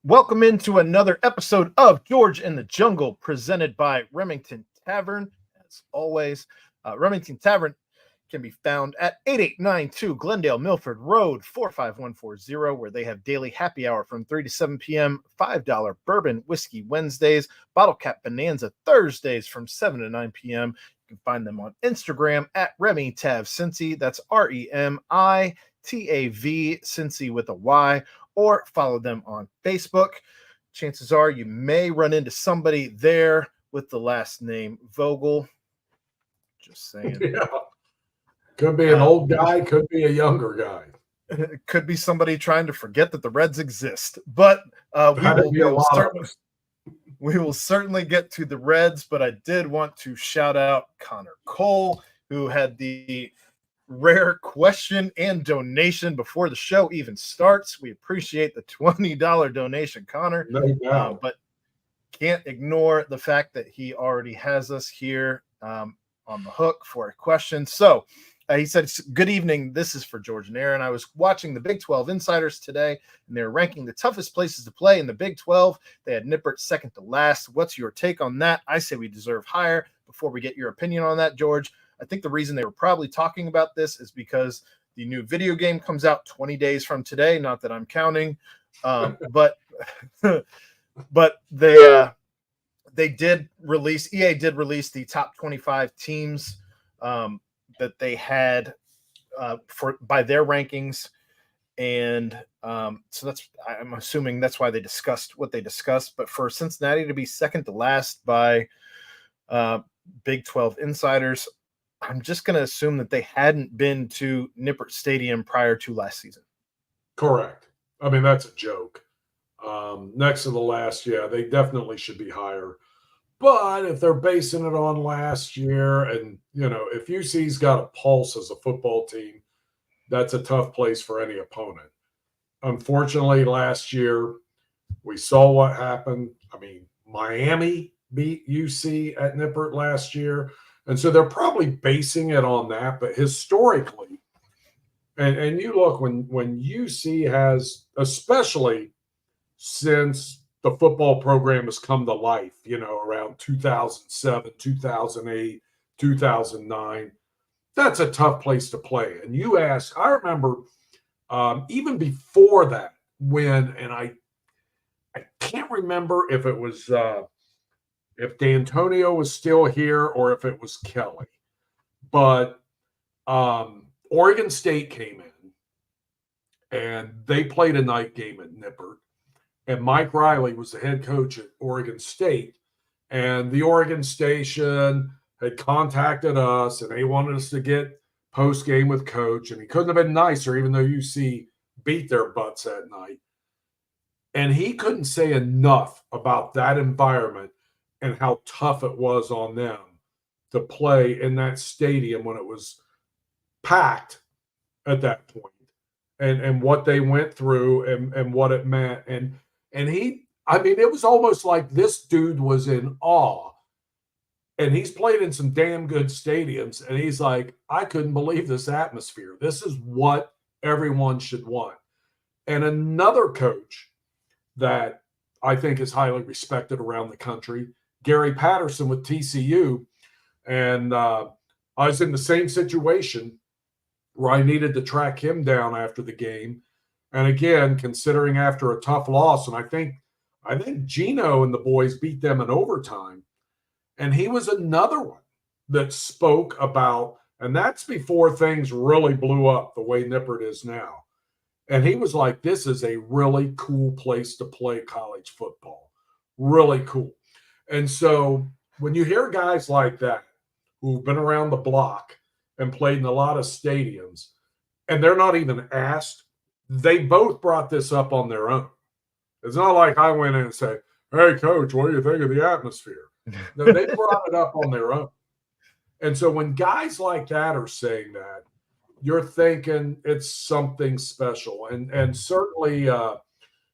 Welcome into another episode of George in the Jungle, presented by Remington Tavern. As always, Remington Tavern can be found at 8892 Glendale Milford Road, 45140, where they have daily happy hour from 3 to 7 p.m., $5 bourbon whiskey Wednesdays, bottle cap bonanza Thursdays from 7 to 9 p.m. You can find them on Instagram at RemyTav Cincy. That's REMITAV Cincy with a Y, or follow them on Facebook. Chances are you may run into somebody there with the last name Vogel. Just saying. Yeah. Could be an old guy, could be a younger guy. It could be somebody trying to forget that the Reds exist. But we will certainly get to the Reds, but I did want to shout out Connor Cole, who had the rare question and donation before the show even starts. We appreciate the $20 donation, Connor. No doubt. But can't ignore the fact that he already has us here on the hook for a question. So he said, "Good evening. This is for George and Aaron. I was watching the Big 12 Insiders today, and they're ranking the toughest places to play in the Big 12. They had Nippert second to last. What's your take on that? I say we deserve higher. Before we get your opinion on that, George, I think the reason they were probably talking about this is because the new video game comes out 20 days from today. Not that I'm counting, but they did release, EA did release the top 25 teams that they had by their rankings. And so I'm assuming that's why they discussed what they discussed. But for Cincinnati to be second to last by Big 12 Insiders, I'm just going to assume that they hadn't been to Nippert Stadium prior to last season. Correct. I mean, that's a joke. Next to the last, yeah, they definitely should be higher. But if they're basing it on last year, and, if UC's got a pulse as a football team, that's a tough place for any opponent. Unfortunately, last year, we saw what happened. I mean, Miami beat UC at Nippert last year. And so they're probably basing it on that. But historically, and you look, when UC has, especially since the football program has come to life, around 2007, 2008, 2009, that's a tough place to play. And you ask, I remember even before that, and I can't remember if it was if D'Antonio was still here or if it was Kelly. But Oregon State came in, and they played a night game at Nippert. And Mike Riley was the head coach at Oregon State. And the Oregon station had contacted us, and they wanted us to get post-game with Coach. And he couldn't have been nicer, even though UC beat their butts that night. And he couldn't say enough about that environment and how tough it was on them to play in that stadium when it was packed at that point, and what they went through and what it meant. And it was almost like this dude was in awe. And he's played in some damn good stadiums, and he's like, I couldn't believe this atmosphere. This is what everyone should want. And another coach that I think is highly respected around the country, Gary Patterson with TCU. And I was in the same situation where I needed to track him down after the game. And again, considering after a tough loss, and I think Gino and the boys beat them in overtime. And he was another one that spoke about, and that's before things really blew up the way Nippert is now. And he was like, this is a really cool place to play college football. Really cool. And so when you hear guys like that who've been around the block and played in a lot of stadiums, and they're not even asked, they both brought this up on their own. It's not like I went in and said, hey, Coach, what do you think of the atmosphere? No, they brought it up on their own. And so when guys like that are saying that, you're thinking it's something special. And certainly,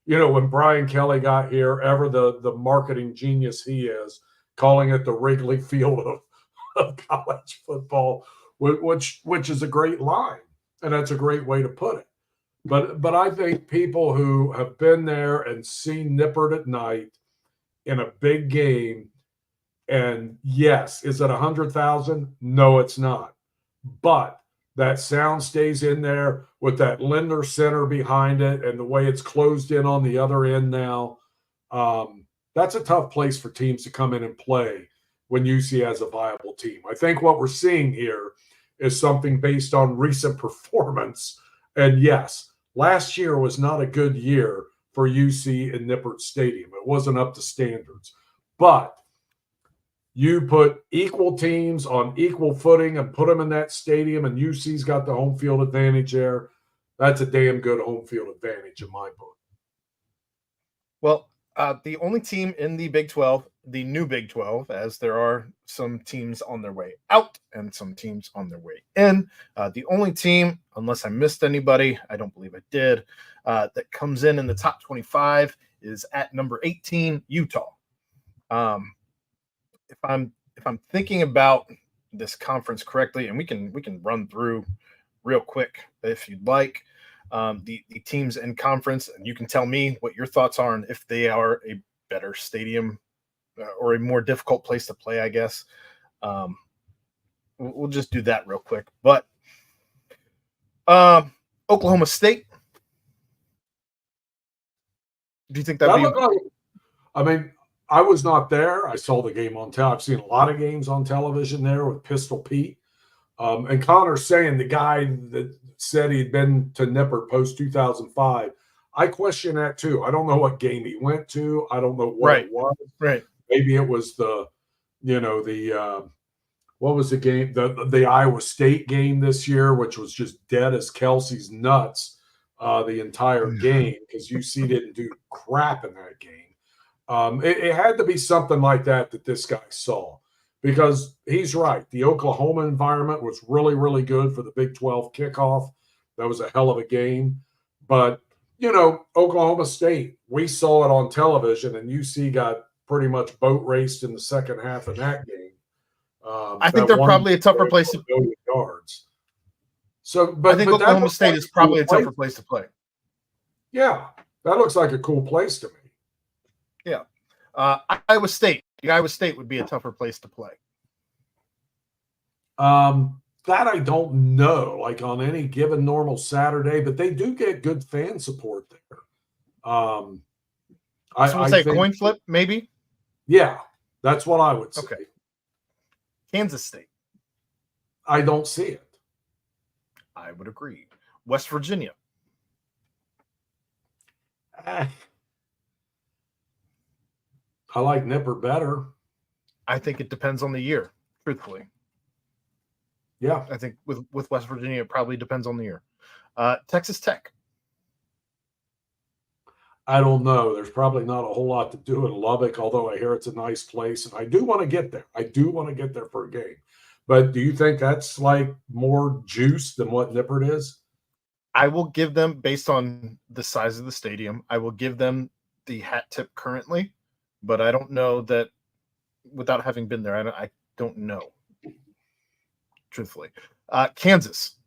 when Brian Kelly got here, ever the marketing genius he is, calling it the Wrigley Field of college football, which is a great line. And that's a great way to put it. But I think people who have been there and seen Nippert at night in a big game, and yes, is it 100,000? No, it's not. But that sound stays in there with that Lindner Center behind it and the way it's closed in on the other end now. That's a tough place for teams to come in and play when UC has a viable team. I think what we're seeing here is something based on recent performance. And yes, last year was not a good year for UC in Nippert Stadium. It wasn't up to standards. But you put equal teams on equal footing and put them in that stadium, and UC's got the home field advantage there. That's a damn good home field advantage in my book. Well, the only team in the Big 12, the new Big 12, as there are some teams on their way out and some teams on their way in, the only team, unless I missed anybody, I don't believe I did, that comes in the top 25 is at number 18, Utah. If I'm thinking about this conference correctly, and we can run through real quick if you'd like, the teams in conference, and you can tell me what your thoughts are and if they are a better stadium or a more difficult place to play, I guess. We'll just do that real quick. But Oklahoma State. Do you think that'd be? I mean, I was not there. I saw the game on television. I've seen a lot of games on television there with Pistol Pete. And Connor's saying the guy that said he'd been to Nippert post 2005. I question that too. I don't know what game he went to. I don't know what it was. Right. Maybe it was what was the game? The Iowa State game this year, which was just dead as Kelsey's nuts the entire game because UC didn't do crap in that game. It had to be something like that this guy saw, because he's right. The Oklahoma environment was really, really good for the Big 12 kickoff. That was a hell of a game. But, Oklahoma State, we saw it on television, and UC got pretty much boat raced in the second half of that game. I think they're probably a tougher place to play yards. So, but I think Oklahoma State is probably a tougher place to play. Yeah, that looks like a cool place to me. Yeah. Iowa State. Iowa State would be a tougher place to play. That I don't know, like on any given normal Saturday, but they do get good fan support there. I say coin flip, maybe? Yeah, that's what I would say. Okay. Kansas State. I don't see it. I would agree. West Virginia. I like Nippert better. I think it depends on the year, truthfully. Yeah. I think with West Virginia, it probably depends on the year. Texas Tech. I don't know. There's probably not a whole lot to do in Lubbock, although I hear it's a nice place. And I do want to get there. I do want to get there for a game. But do you think that's like more juice than what Nippert is? I will give them, based on the size of the stadium, I will give them the hat tip currently. But I don't know that, without having been there, I don't know, truthfully. Kansas.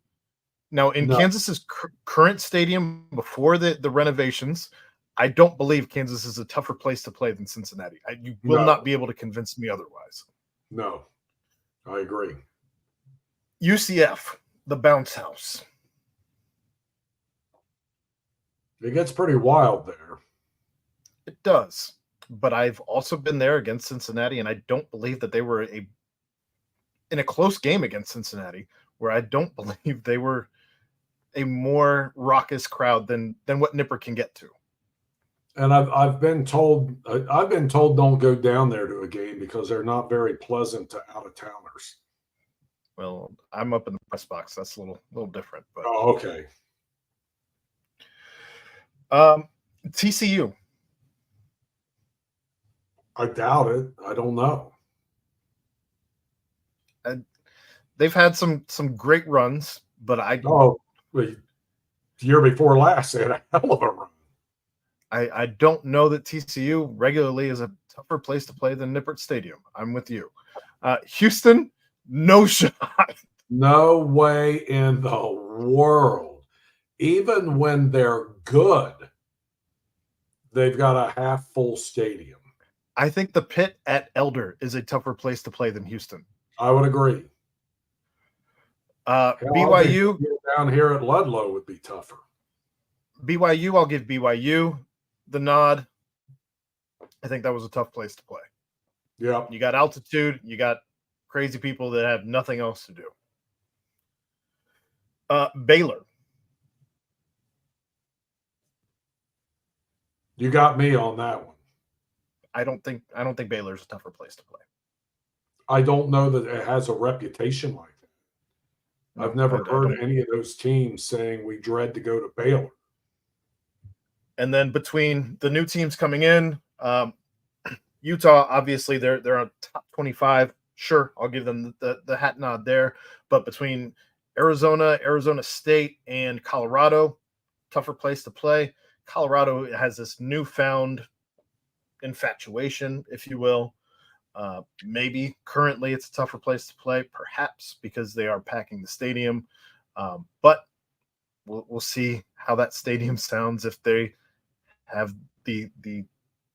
Now, in Kansas's current stadium before the renovations, I don't believe Kansas is a tougher place to play than Cincinnati. You will not be able to convince me otherwise. No, I agree. UCF, the bounce house. It gets pretty wild there. It does. But I've also been there against Cincinnati, and I don't believe that they were in a close game against Cincinnati, where I don't believe they were a more raucous crowd than what Nippert can get to. And I've been told don't go down there to a game because they're not very pleasant to out-of-towners. Well, I'm up in the press box. That's a little different. But okay. TCU. I doubt it. I don't know. They've had some great runs, but the year before last, they had a hell of a run. I don't know that TCU regularly is a tougher place to play than Nippert Stadium. I'm with you. Houston, no shot. No way in the world even when they're good, they've got a half full stadium. I think the Pit at Elder is a tougher place to play than Houston. I would agree. BYU down here at Ludlow would be tougher. BYU, I'll give BYU the nod. I think that was a tough place to play. Yeah. You got altitude, you got crazy people that have nothing else to do. Baylor. You got me on that one. I don't think Baylor's a tougher place to play. I don't know that it has a reputation like that. No, I've never heard any of those teams saying we dread to go to Baylor. And then between the new teams coming in, Utah, obviously they're on top 25. Sure, I'll give them the hat nod there. But between Arizona State, and Colorado, tougher place to play. Colorado has this newfound infatuation, if you will. Maybe currently it's a tougher place to play, perhaps because they are packing the stadium. But we'll see how that stadium sounds if they have the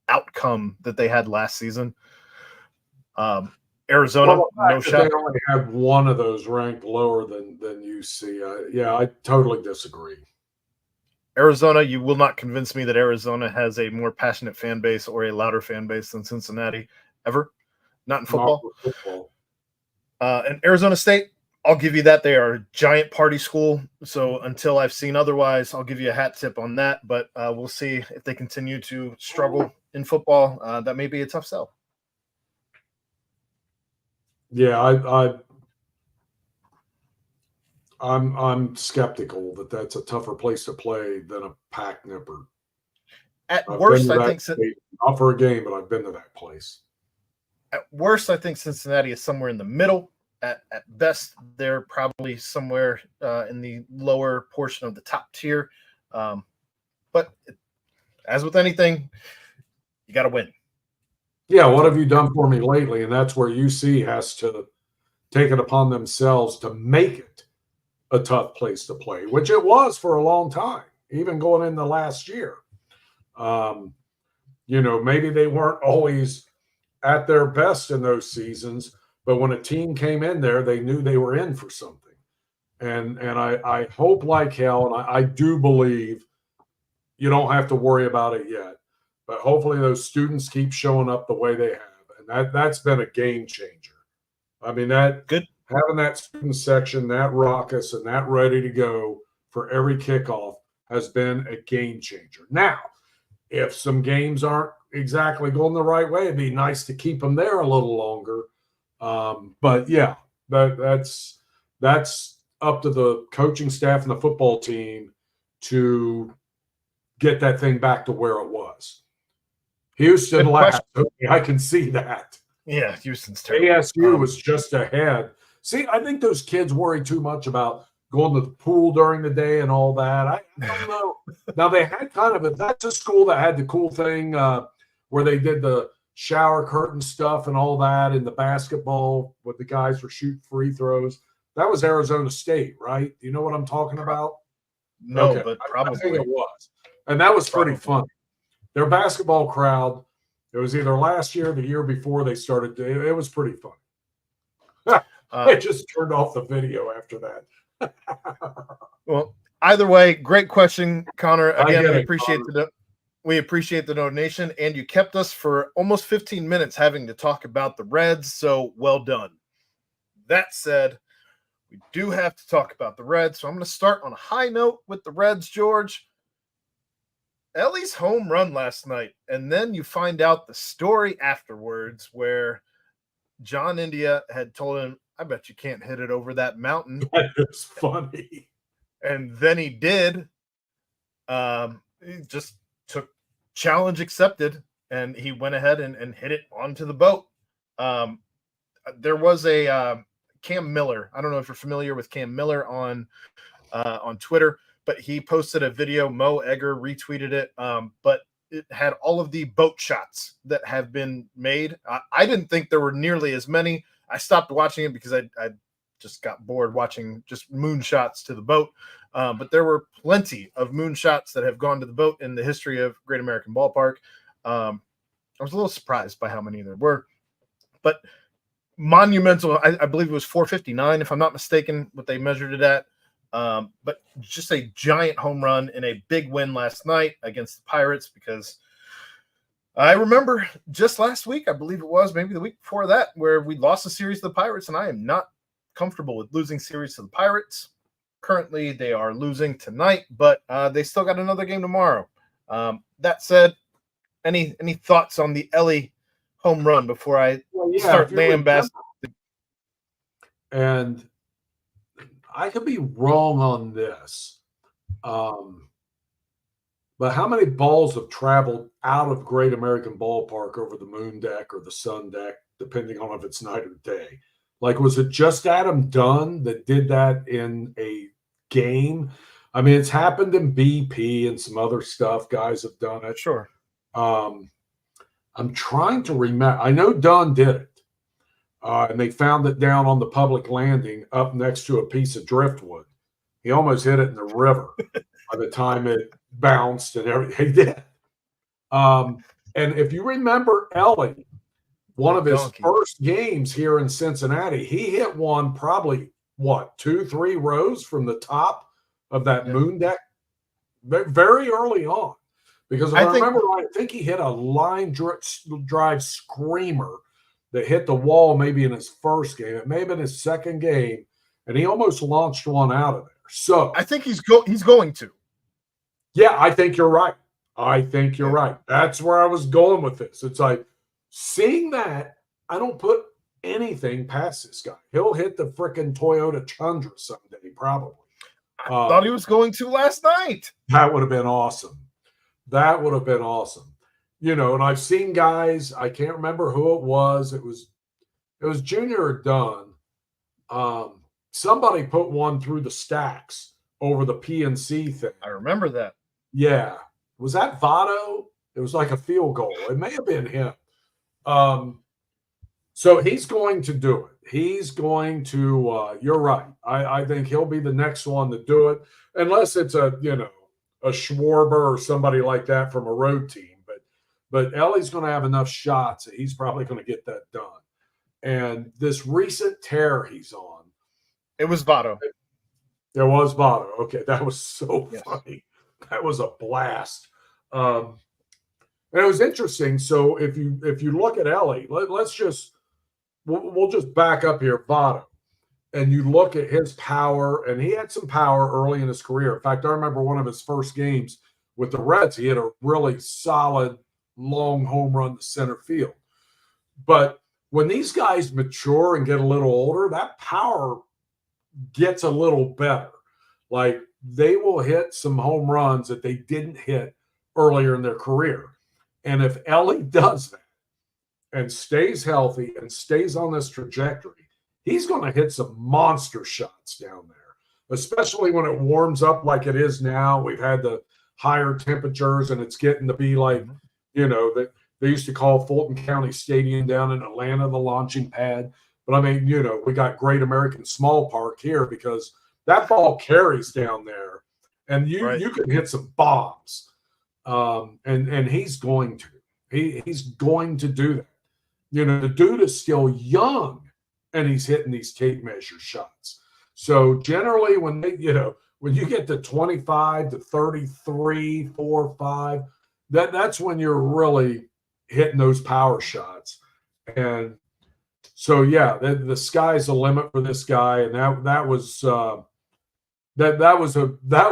outcome that they had last season. Arizona, no shot. They only have one of those ranked lower than UC. I totally disagree. Arizona, you will not convince me that Arizona has a more passionate fan base or a louder fan base than Cincinnati ever. Not in football. Not football. And Arizona State, I'll give you that. They are a giant party school. So until I've seen otherwise, I'll give you a hat tip on that. But we'll see if they continue to struggle in football. That may be a tough sell. Yeah, I'm skeptical that that's a tougher place to play than a pack nipper. At worst, I think not for a game, but I've been to that place. At worst, I think Cincinnati is somewhere in the middle. At best, they're probably somewhere in the lower portion of the top tier. But as with anything, you got to win. Yeah, what have you done for me lately? And that's where UC has to take it upon themselves to make it a tough place to play, which it was for a long time, even going in the last year. Maybe they weren't always at their best in those seasons, but when a team came in there, they knew they were in for something. And I hope like hell, and I do believe you don't have to worry about it yet, but hopefully those students keep showing up the way they have. And that's been a game changer. I mean, having that student section, that raucous and that ready to go for every kickoff has been a game changer. Now, if some games aren't exactly going the right way, it'd be nice to keep them there a little longer. But yeah, that's up to the coaching staff and the football team to get that thing back to where it was. Houston last. Okay, I can see that. Yeah, Houston's terrible. ASU was just ahead. See, I think those kids worry too much about going to the pool during the day and all that. I don't know. Now, they had that's a school that had the cool thing where they did the shower curtain stuff and all that in the basketball where the guys were shooting free throws. That was Arizona State, right? Do you know what I'm talking about? No, okay. But probably. I think it was. And that was pretty fun. Their basketball crowd, it was either last year or the year before they started. It was pretty fun. I just turned off the video after that. Well, either way, great question, Connor. Again, we appreciate the donation, and you kept us for almost 15 minutes having to talk about the Reds, so well done. That said, we do have to talk about the Reds, so I'm going to start on a high note with the Reds, George. Ellie's home run last night, and then you find out the story afterwards where John India had told him, I bet you can't hit it over that mountain. That is funny. And then he did. He just took challenge accepted, and he went ahead and hit it onto the boat. There was a Cam Miller. I don't know if you're familiar with Cam Miller on Twitter, but he posted a video. Mo Egger retweeted it, but it had all of the boat shots that have been made. I didn't think there were nearly as many. I stopped watching it because I just got bored watching just moonshots to the boat. But there were plenty of moonshots that have gone to the boat in the history of Great American Ballpark. I was a little surprised by how many there were, but monumental. I believe it was 459, if I'm not mistaken, what they measured it at. But just a giant home run in a big win last night against the Pirates, because I remember just last week, I believe it was, maybe the week before that, where we lost a series to the Pirates, and I am not comfortable with losing series to the Pirates. Currently, they are losing tonight, but they still got another game tomorrow. That said, any thoughts on the Ellie home run before I start lambasting? And I could be wrong on this, but how many balls have traveled out of Great American Ballpark over the moon deck or the sun deck, depending on if it's night or day? Like, was it just Adam Dunn that did that in a game? I mean, it's happened in BP and some other stuff. Guys have done it. Sure. I'm trying to remember. I know Dunn did it. And they found it down on the public landing up next to a piece of driftwood. He almost hit it in the river by the time it bounced and everything. He did. And if you remember Ellie, one of his first games here in Cincinnati, he hit one probably, 2-3 rows from the top of that moon deck very early on. Because if I remember right, I think he hit a line drive screamer that hit the wall maybe in his first game. It may have been his second game, and he almost launched one out of there. So I think he's going to. Yeah, I think you're right. Right. That's where I was going with this. It's like, seeing that, I don't put anything past this guy. He'll hit the freaking Toyota Tundra someday, probably. I thought he was going to last night. That would have been awesome. You know, and I've seen guys, I can't remember who it was. It was Junior or Dunn. Somebody put one through the stacks over the PNC thing. I remember that. Yeah. Was that Votto? It was like a field goal. It may have been him. So he's going to do it. He's going to, you're right. I think he'll be the next one to do it, unless it's a Schwarber or somebody like that from a road team. But Ellie's going to have enough shots that he's probably going to get that done. And this recent tear he's on. It was Votto. It was Votto. Okay, that was so funny. That was a blast. And it was interesting. So if you look at Ellie, we'll just back up here, Votto, and you look at his power, and he had some power early in his career. In fact, I remember one of his first games with the Reds, he had a really solid long home run to center field. But when these guys mature and get a little older, that power gets a little better. Like, they will hit some home runs that they didn't hit earlier in their career. And if Ellie does that and stays healthy and stays on this trajectory, he's going to hit some monster shots down there, especially when it warms up like it is now. We've had the higher temperatures, and it's getting to be like, that they used to call Fulton County Stadium down in Atlanta the launching pad. But I mean, we got Great American Small Park here because that ball carries down there, and you can hit some bombs. And he's going to. He's going to do that. The dude is still young, and he's hitting these tape measure shots. So generally, when you get to 25 to 33, 4, 5, that's when you're really hitting those power shots. And so, yeah, the sky's the limit for this guy, and that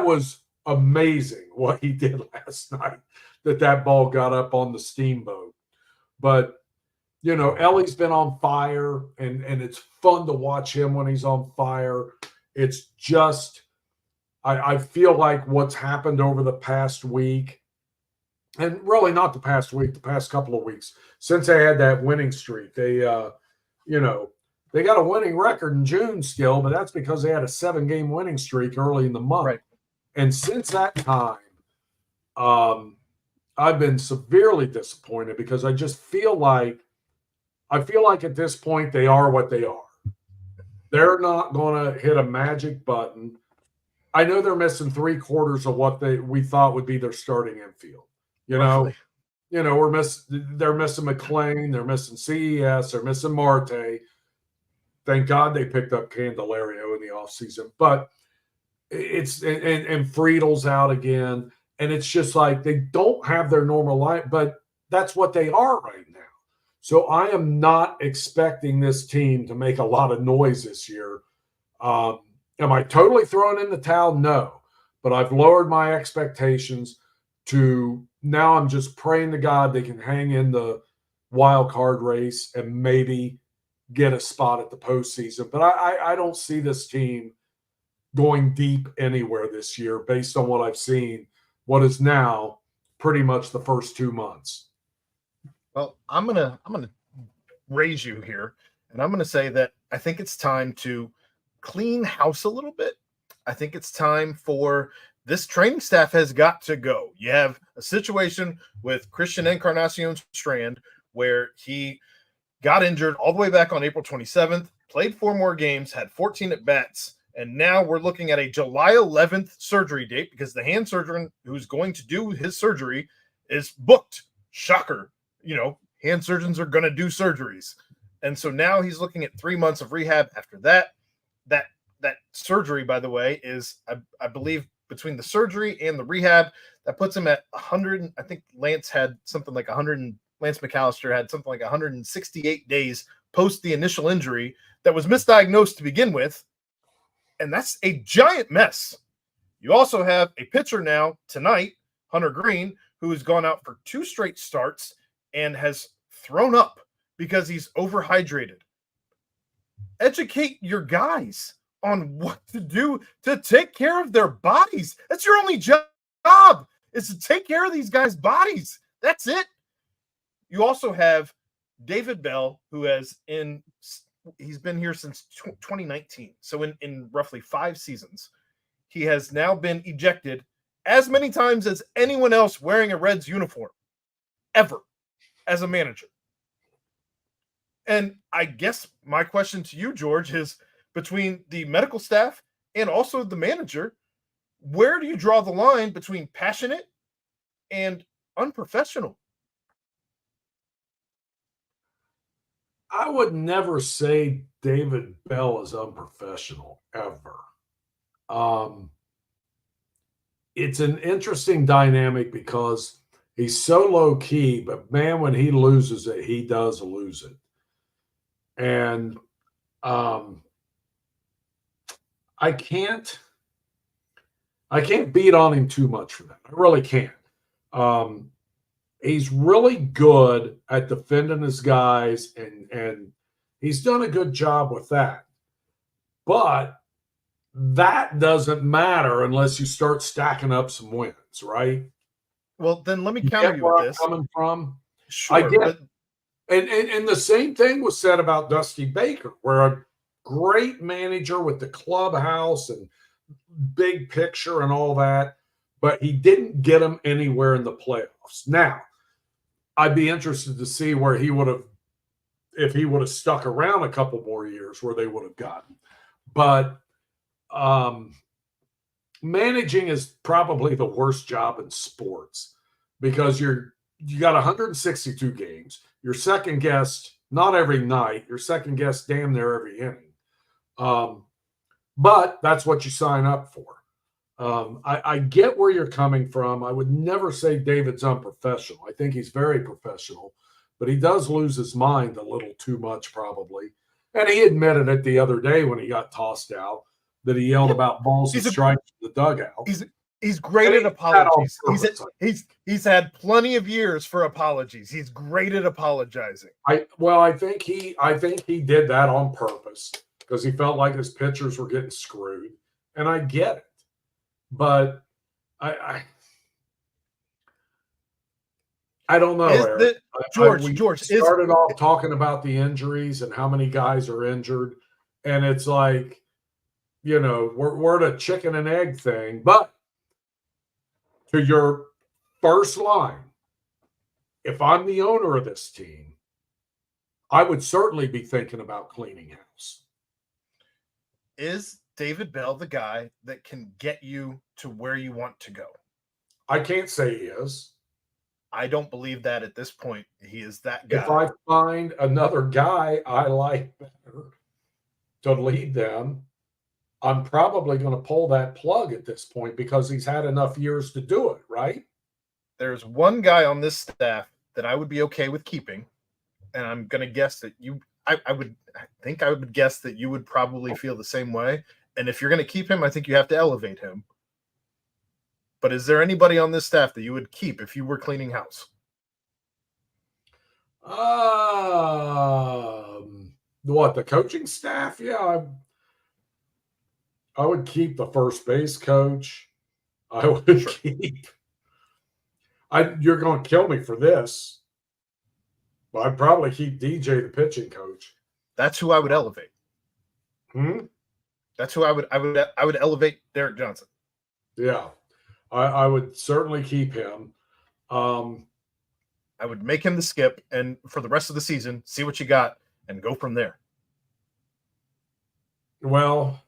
was amazing what he did last night. That ball got up on the steamboat. But Ellie's been on fire, and it's fun to watch him when he's on fire. It's just, I feel like what's happened over the past week, and really not the past week, the past couple of weeks, since they had that winning streak, they got a winning record in June still, but that's because they had a 7-game winning streak early in the month. Right. And since that time, I've been severely disappointed because I just feel like at this point they are what they are. They're not going to hit a magic button. I know they're missing 3/4 of what we thought would be their starting infield. Roughly. They're missing McLean, they're missing CES, they're missing Marte. Thank God they picked up Candelario in the offseason. But and Friedel's out again. And it's just like they don't have their normal line, but that's what they are right now. So I am not expecting this team to make a lot of noise this year. Am I totally throwing in the towel? No. But I've lowered my expectations to now I'm just praying to God they can hang in the wild card race and maybe get a spot at the postseason. But I don't see this team going deep anywhere this year based on what I've seen, what is now pretty much the first 2 months. Well, I'm gonna raise you here, and I'm gonna say that I think it's time to clean house a little bit. I think it's time for this training staff has got to go. You have a situation with Christian Encarnacion Strand where he got injured all the way back on April 27th, played 4 more games, had 14 at bats, and now we're looking at a July 11th surgery date because the hand surgeon who's going to do his surgery is booked. Shocker. Hand surgeons are going to do surgeries. And so now he's looking at 3 months of rehab after that. That surgery, by the way, is, I believe, between the surgery and the rehab, that puts him at 100. I think Lance had something like 100. Lance McAllister had something like 168 days post the initial injury that was misdiagnosed to begin with. And that's a giant mess. You also have a pitcher now tonight, Hunter Green, who has gone out for 2 straight starts and has thrown up because he's overhydrated. Educate your guys on what to do to take care of their bodies. That's your only job, is to take care of these guys' bodies. That's it. You also have David Bell, who he's been here since 2019. So in roughly 5 seasons, he has now been ejected as many times as anyone else wearing a Reds uniform ever as a manager. And I guess my question to you, George, is between the medical staff and also the manager, where do you draw the line between passionate and unprofessional? I would never say David Bell is unprofessional, ever. It's an interesting dynamic because he's so low key, but man, when he loses it, he does lose it. And I can't beat on him too much for that. I really can't. He's really good at defending his guys, and he's done a good job with that. But that doesn't matter unless you start stacking up some wins, right? Well, then let me counter you with this. I'm coming from? Sure, I get it. And the same thing was said about Dusty Baker, where a great manager with the clubhouse and big picture and all that, but he didn't get them anywhere in the playoffs. Now, I'd be interested to see where he would have, if he would have stuck around a couple more years, where they would have gotten. But managing is probably the worst job in sports because you got 162 games. You're second guessed not every night. You're second guessed damn near every inning. But that's what you sign up for. I get where you're coming from. I would never say David's unprofessional. I think he's very professional, but he does lose his mind a little too much probably. And he admitted it the other day when he got tossed out that he yelled about balls and strikes in the dugout. He's great at apologies. He's had plenty of years for apologies. He's great at apologizing. I think he did that on purpose because he felt like his pitchers were getting screwed, and I get it. But I don't know. George started off talking about the injuries and how many guys are injured, and it's like, we're at a chicken and egg thing. But to your first line, if I'm the owner of this team, I would certainly be thinking about cleaning house. Is David Bell the guy that can get you to where you want to go? I can't say he is. I don't believe that at this point. He is that If guy. I find another guy I like better to lead them, I'm probably going to pull that plug at this point because he's had enough years to do it, right? There's one guy on this staff that I would be okay with keeping, and I'm going to guess that I would guess that you would probably feel the same way. And if you're going to keep him, I think you have to elevate him. But is there anybody on this staff that you would keep if you were cleaning house? What, the coaching staff? Yeah, I would keep the first base coach. I would keep. You're going to kill me for this, but I'd probably keep DJ, the pitching coach. That's who I would elevate. That's who I would elevate Derek Johnson. Yeah, I would certainly keep him. I would make him the skip, and for the rest of the season, see what you got and go from there. Well,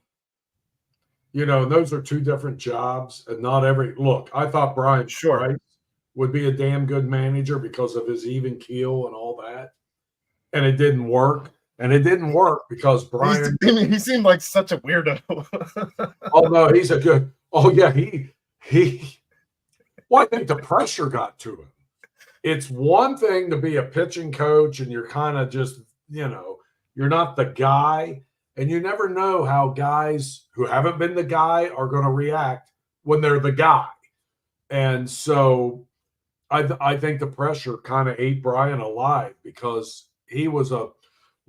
those are two different jobs, and not every look. I thought Brian Price would be a damn good manager because of his even keel and all that, and it didn't work. And it didn't work because Brian. He seemed like such a weirdo. Oh no, he's a good. Oh yeah, he. Well, I think the pressure got to him. It's one thing to be a pitching coach, and you're kind of just, you're not the guy, and you never know how guys who haven't been the guy are going to react when they're the guy. And so, I think the pressure kind of ate Brian alive because he was a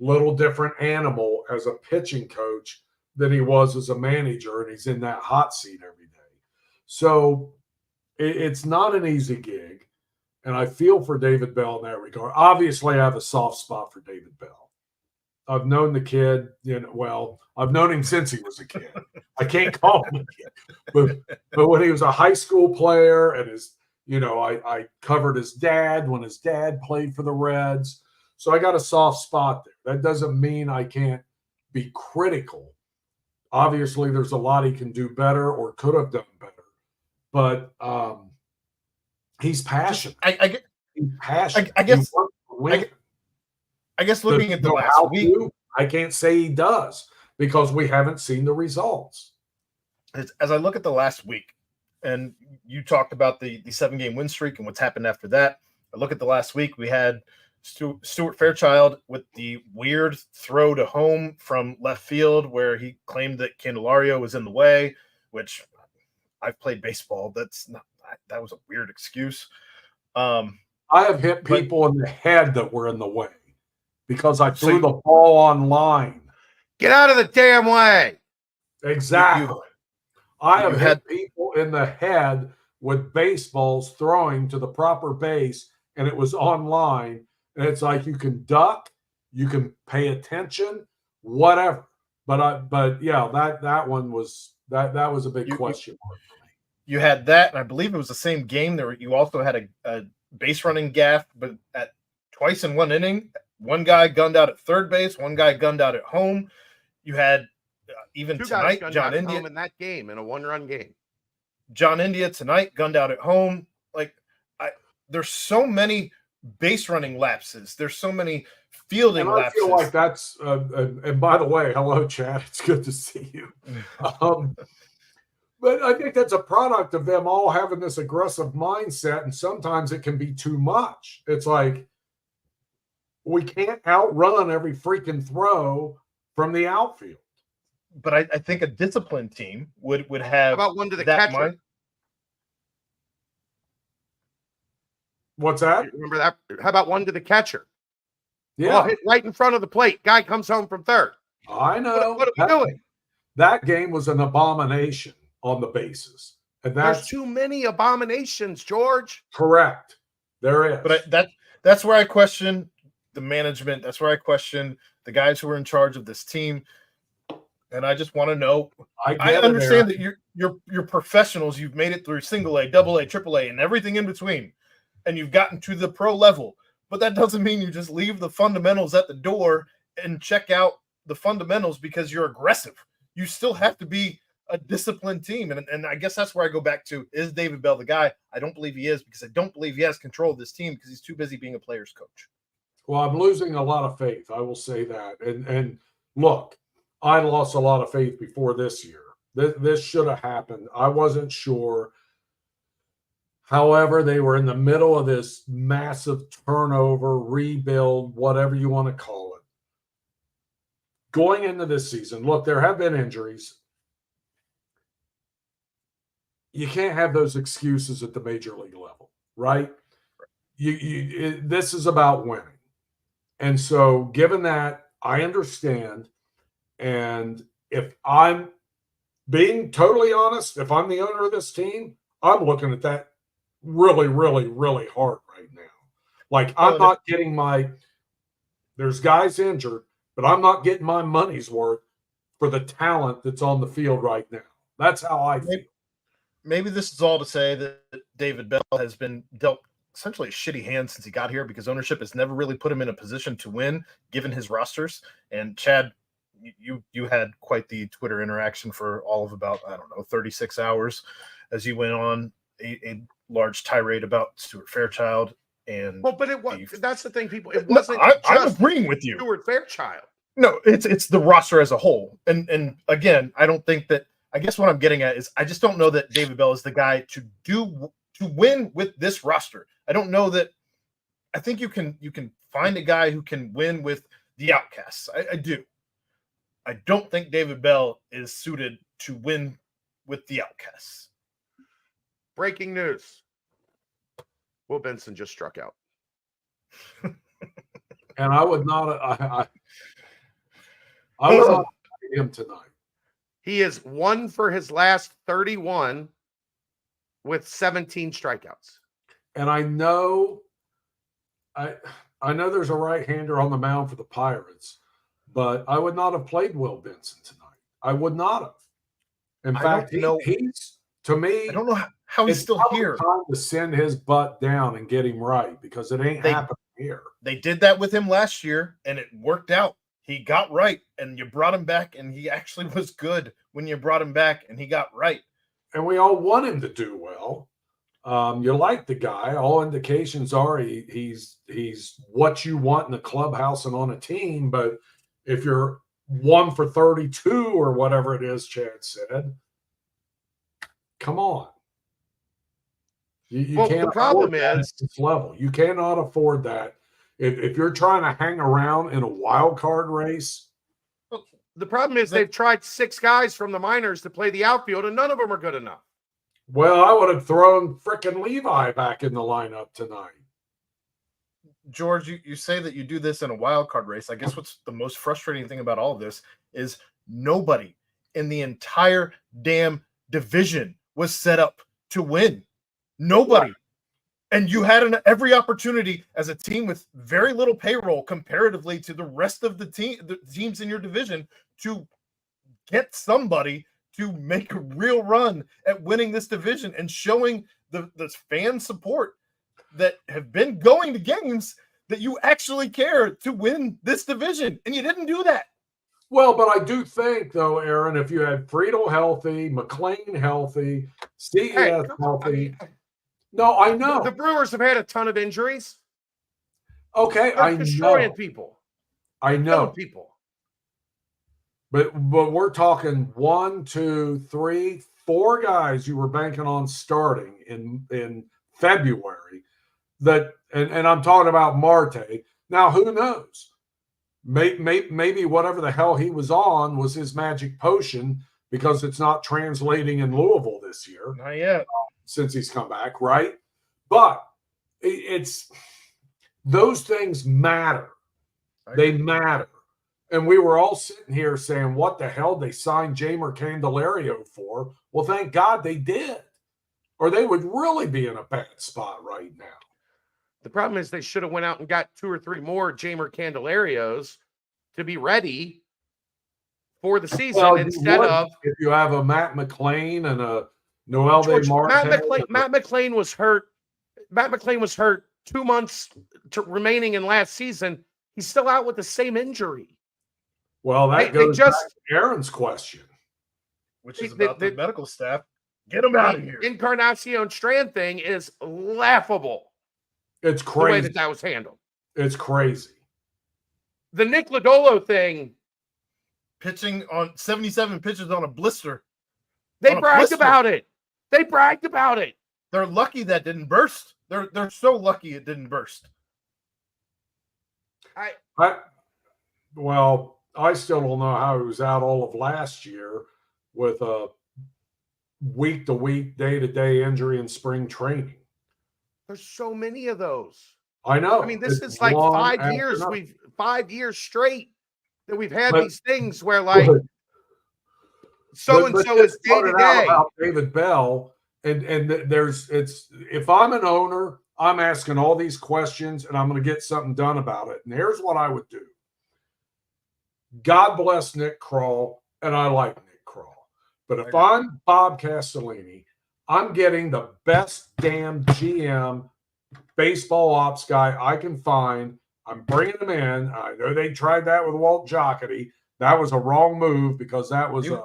little different animal as a pitching coach than he was as a manager, and he's in that hot seat every day. So it's not an easy gig, and I feel for David Bell in that regard. Obviously, I have a soft spot for David Bell. I've known the kid, I've known him since he was a kid. I can't call him a kid. But when he was a high school player and I covered his dad when his dad played for the Reds. So I got a soft spot there. That doesn't mean I can't be critical. Obviously, there's a lot he can do better or could have done better. But he's passionate. He's passionate. I guess looking at the last week, I can't say he does because we haven't seen the results. As I look at the last week, and you talked about the 7-game win streak and what's happened after that. I look at the last week, we had Stuart Fairchild with the weird throw to home from left field where he claimed that Candelario was in the way, which I've played baseball. That was a weird excuse. I have hit people in the head that were in the way because I threw the ball on line. Get out of the damn way. Exactly. I have hit people in the head with baseballs throwing to the proper base, and it was on line. And it's like you can duck, you can pay attention, whatever. But yeah, that one was that was a big question mark for me. You had that, and I believe it was the same game. You also had a base running gaff, but at twice in one inning. One guy gunned out at third base, one guy gunned out at home. You had even Two tonight, guys John India in that game, in a 1-run game. John India tonight gunned out at home. There's so many base running lapses. There's so many fielding lapses. I feel like that's and by the way, hello, Chad. It's good to see you. But I think that's a product of them all having this aggressive mindset, and sometimes it can be too much. It's like we can't outrun every freaking throw from the outfield. But I think a disciplined team would have. How about one to the that catcher? What's that? Remember that? How about one to the catcher? Yeah, Ball hit right in front of the plate. Guy comes home from third. I know. What are we doing? That game was an abomination on the bases. And There's too many abominations, George. Correct. There is. But that's where I question the management. That's where I question the guys who are in charge of this team. And I just want to know. I understand that you're professionals. You've made it through single A, double A, triple A, and everything in between, and you've gotten to the pro level. But that doesn't mean you just leave the fundamentals at the door and check out the fundamentals because you're aggressive. you still have to be a disciplined team. And I guess that's where I go back to, is David Bell the guy? I don't believe he is, because I don't believe he has control of this team because he's too busy being a player's coach. Well, I'm losing a lot of faith. I will say that. And look, I lost a lot of faith before this year. This should have happened. I wasn't sure. However, they were in the middle of this massive turnover, rebuild, whatever you want to call it. Going into this season, look, there have been injuries. You can't have those excuses at the major league level, right? This is about winning. And so, given that, I understand. And if I'm being totally honest, if I'm the owner of this team, I'm looking at that really, really, really hard right now. Like, I'm not getting there's guys injured, but I'm not getting my money's worth for the talent that's on the field right now. That's how I feel. Maybe this is all to say that David Bell has been dealt essentially a shitty hand since he got here, because ownership has never really put him in a position to win given his rosters. And Chad, you had quite the Twitter interaction for all of about, 36 hours as you went on a large tirade about Stuart Fairchild. And but it was, that's the thing, people, it wasn't I'm agreeing with you. Stuart Fairchild. No, it's the roster as a whole. And again, I don't think that, I guess what I'm getting at is I just don't know that David Bell is the guy to win with this roster. I don't know that. I think you can find a guy who can win with the outcasts. I do. I don't think David Bell is suited to win with the outcasts. Breaking news. Will Benson just struck out. And I would not I would not play him tonight. He is 1 for his last 31 with 17 strikeouts. And I know there's a right-hander on the mound for the Pirates, but I would not have played Will Benson tonight. I would not have. In fact, he's, to me, I don't know how he's still here. Time to send his butt down and get him right, because it ain't happening here. They did that with him last year, and it worked out. He got right, and you brought him back, and he actually was good when you brought him back, and he got right. And we all want him to do well. You like the guy. All indications are he's what you want in the clubhouse and on a team. But if you're 1 for 32 or whatever it is, Chad said, come on. You can't. The problem is this level. You cannot afford that. If you're trying to hang around in a wild card race. The problem is they've tried 6 guys from the minors to play the outfield, and none of them are good enough. Well, I would have thrown frickin' Levi back in the lineup tonight. George, you say that you do this in a wild card race. I guess what's the most frustrating thing about all of this is nobody in the entire damn division was set up to win. Nobody. And you had every opportunity as a team with very little payroll comparatively to the rest of the teams in your division to get somebody to make a real run at winning this division and showing the fan support that have been going to games that you actually care to win this division. And you didn't do that. Well, but I do think, though, Aaron, if you had Friedel healthy, McLean healthy, CES healthy. No, I know. The Brewers have had a ton of injuries. Okay, They're destroying people. I know. People. But we're talking 1, 2, 3, 4 guys you were banking on starting in February. That and I'm talking about Marte. Now, who knows? Maybe whatever the hell he was on was his magic potion, because it's not translating in Louisville this year. Not yet. Since he's come back, right? But it's those things matter. They matter. And we were all sitting here saying, what the hell they signed Jamer Candelario for? Well, thank God they did. Or they would really be in a bad spot right now. The problem is they should have went out and got 2 or 3 more Jamer Candelarios to be ready for the season instead of... If you have a Matt McLean and a Noel De Marte. Matt McLean was hurt. Matt McLean was hurt 2 months remaining in last season. He's still out with the same injury. Well, that goes back to Aaron's question. which is about the medical staff. Get them out of here. Encarnacion Strand thing is laughable. It's The way crazy. that was handled. It's crazy. The Nick Lodolo thing. Pitching on 77 pitches on a blister. They bragged about it. They bragged about it. They're lucky that didn't burst. They're so lucky it didn't burst. I still don't know how he was out all of last year with a week-to-week, day-to-day injury in spring training. There's so many of those. I know. I mean, this is like 5 years. 5 years straight that we've had these things where like so-and-so is day-to-day. About David Bell, and if I'm an owner, I'm asking all these questions and I'm going to get something done about it. And here's what I would do. God bless Nick Kroll, and I like Nick Kroll. But if I'm Bob Castellini, I'm getting the best damn GM baseball ops guy I can find. I'm bringing him in. I know they tried that with Walt Jocketty. That was a wrong move because that was a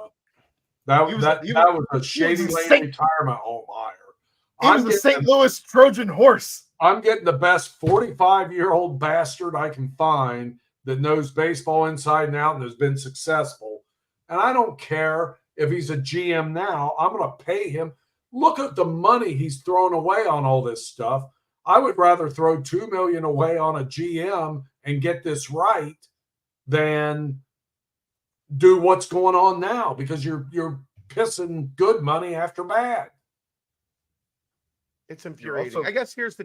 shady lane retirement home hire. He was the St. Louis Trojan horse. I'm getting the best 45-year-old bastard I can find that knows baseball inside and out and has been successful. And I don't care if he's a GM now. I'm going to pay him. Look at the money he's thrown away on all this stuff. I would rather throw $2 million away on a GM and get this right than do what's going on now, because you're pissing good money after bad. It's infuriating. I guess here's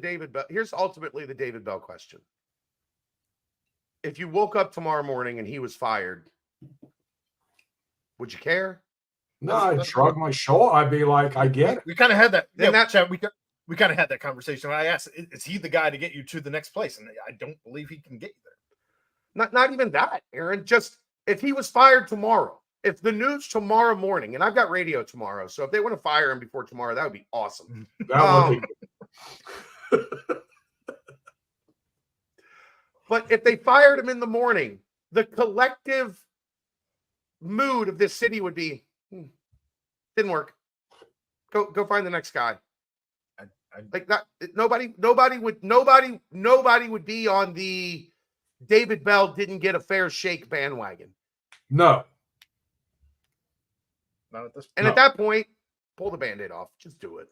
ultimately the David Bell question. If you woke up tomorrow morning and he was fired, would you care? No, I'd shrug my shoulder. I'd be like, I get it. We kind of had that. We kind of had that conversation. I asked, is he the guy to get you to the next place? And I don't believe he can get you there. Not even that, Aaron. Just if he was fired tomorrow, if the news tomorrow morning, and I've got radio tomorrow, so if they want to fire him before tomorrow, that would be awesome. That would be. But if they fired him in the morning, the collective mood of this city would be, didn't work. Go find the next guy. Like that. Nobody would be on the David Bell didn't get a fair shake bandwagon. No. Not at this point. And at that point, pull the Band-Aid off. Just do it.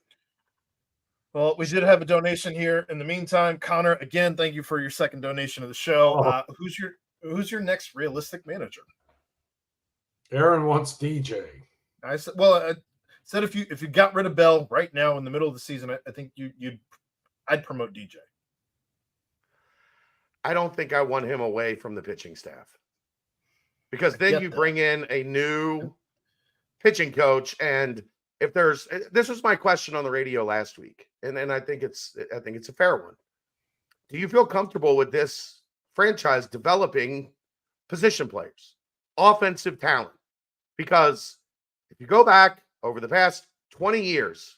Well, we did have a donation here. In the meantime, Connor, again, thank you for your second donation of the show. Who's your next realistic manager? Aaron wants DJ. I said if you got rid of Bell right now in the middle of the season, I think I'd promote DJ. I don't think I want him away from the pitching staff, because then you bring in a new pitching coach, and if this was my question on the radio last week, and I think it's a fair one. Do you feel comfortable with this franchise developing position players, offensive talent? Because if you go back over the past 20 years,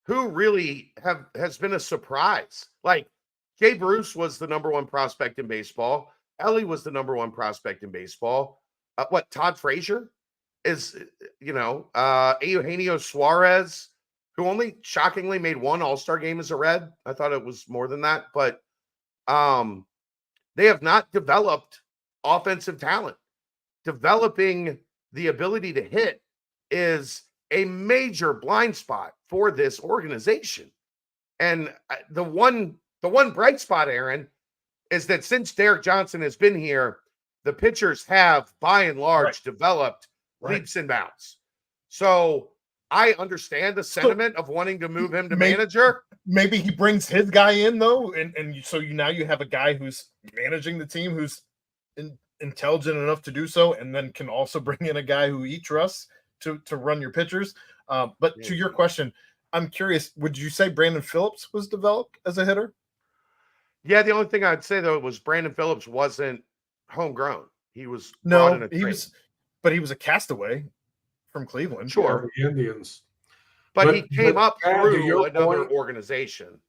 who really has been a surprise? Like Jay Bruce was the number one prospect in baseball. Ellie was the number one prospect in baseball. Todd Frazier is, Eugenio Suarez, who only shockingly made one All-Star game as a Red. I thought it was more than that, but they have not developed offensive talent. Developing the ability to hit is a major blind spot for this organization. And the one bright spot, Aaron, is that since Derek Johnson has been here, the pitchers have, by and large, developed leaps and bounds. So I understand the sentiment of wanting to move him to manager. Maybe he brings his guy in, though, so now you have a guy who's managing the team who's intelligent enough to do so, and then can also bring in a guy who he trusts to run your pitchers. But to your question, I'm curious, would you say Brandon Phillips was developed as a hitter? Yeah, the only thing I'd say, though, was Brandon Phillips wasn't homegrown. He was he was a castaway from Cleveland. Sure, the Indians. But he came up through another organization.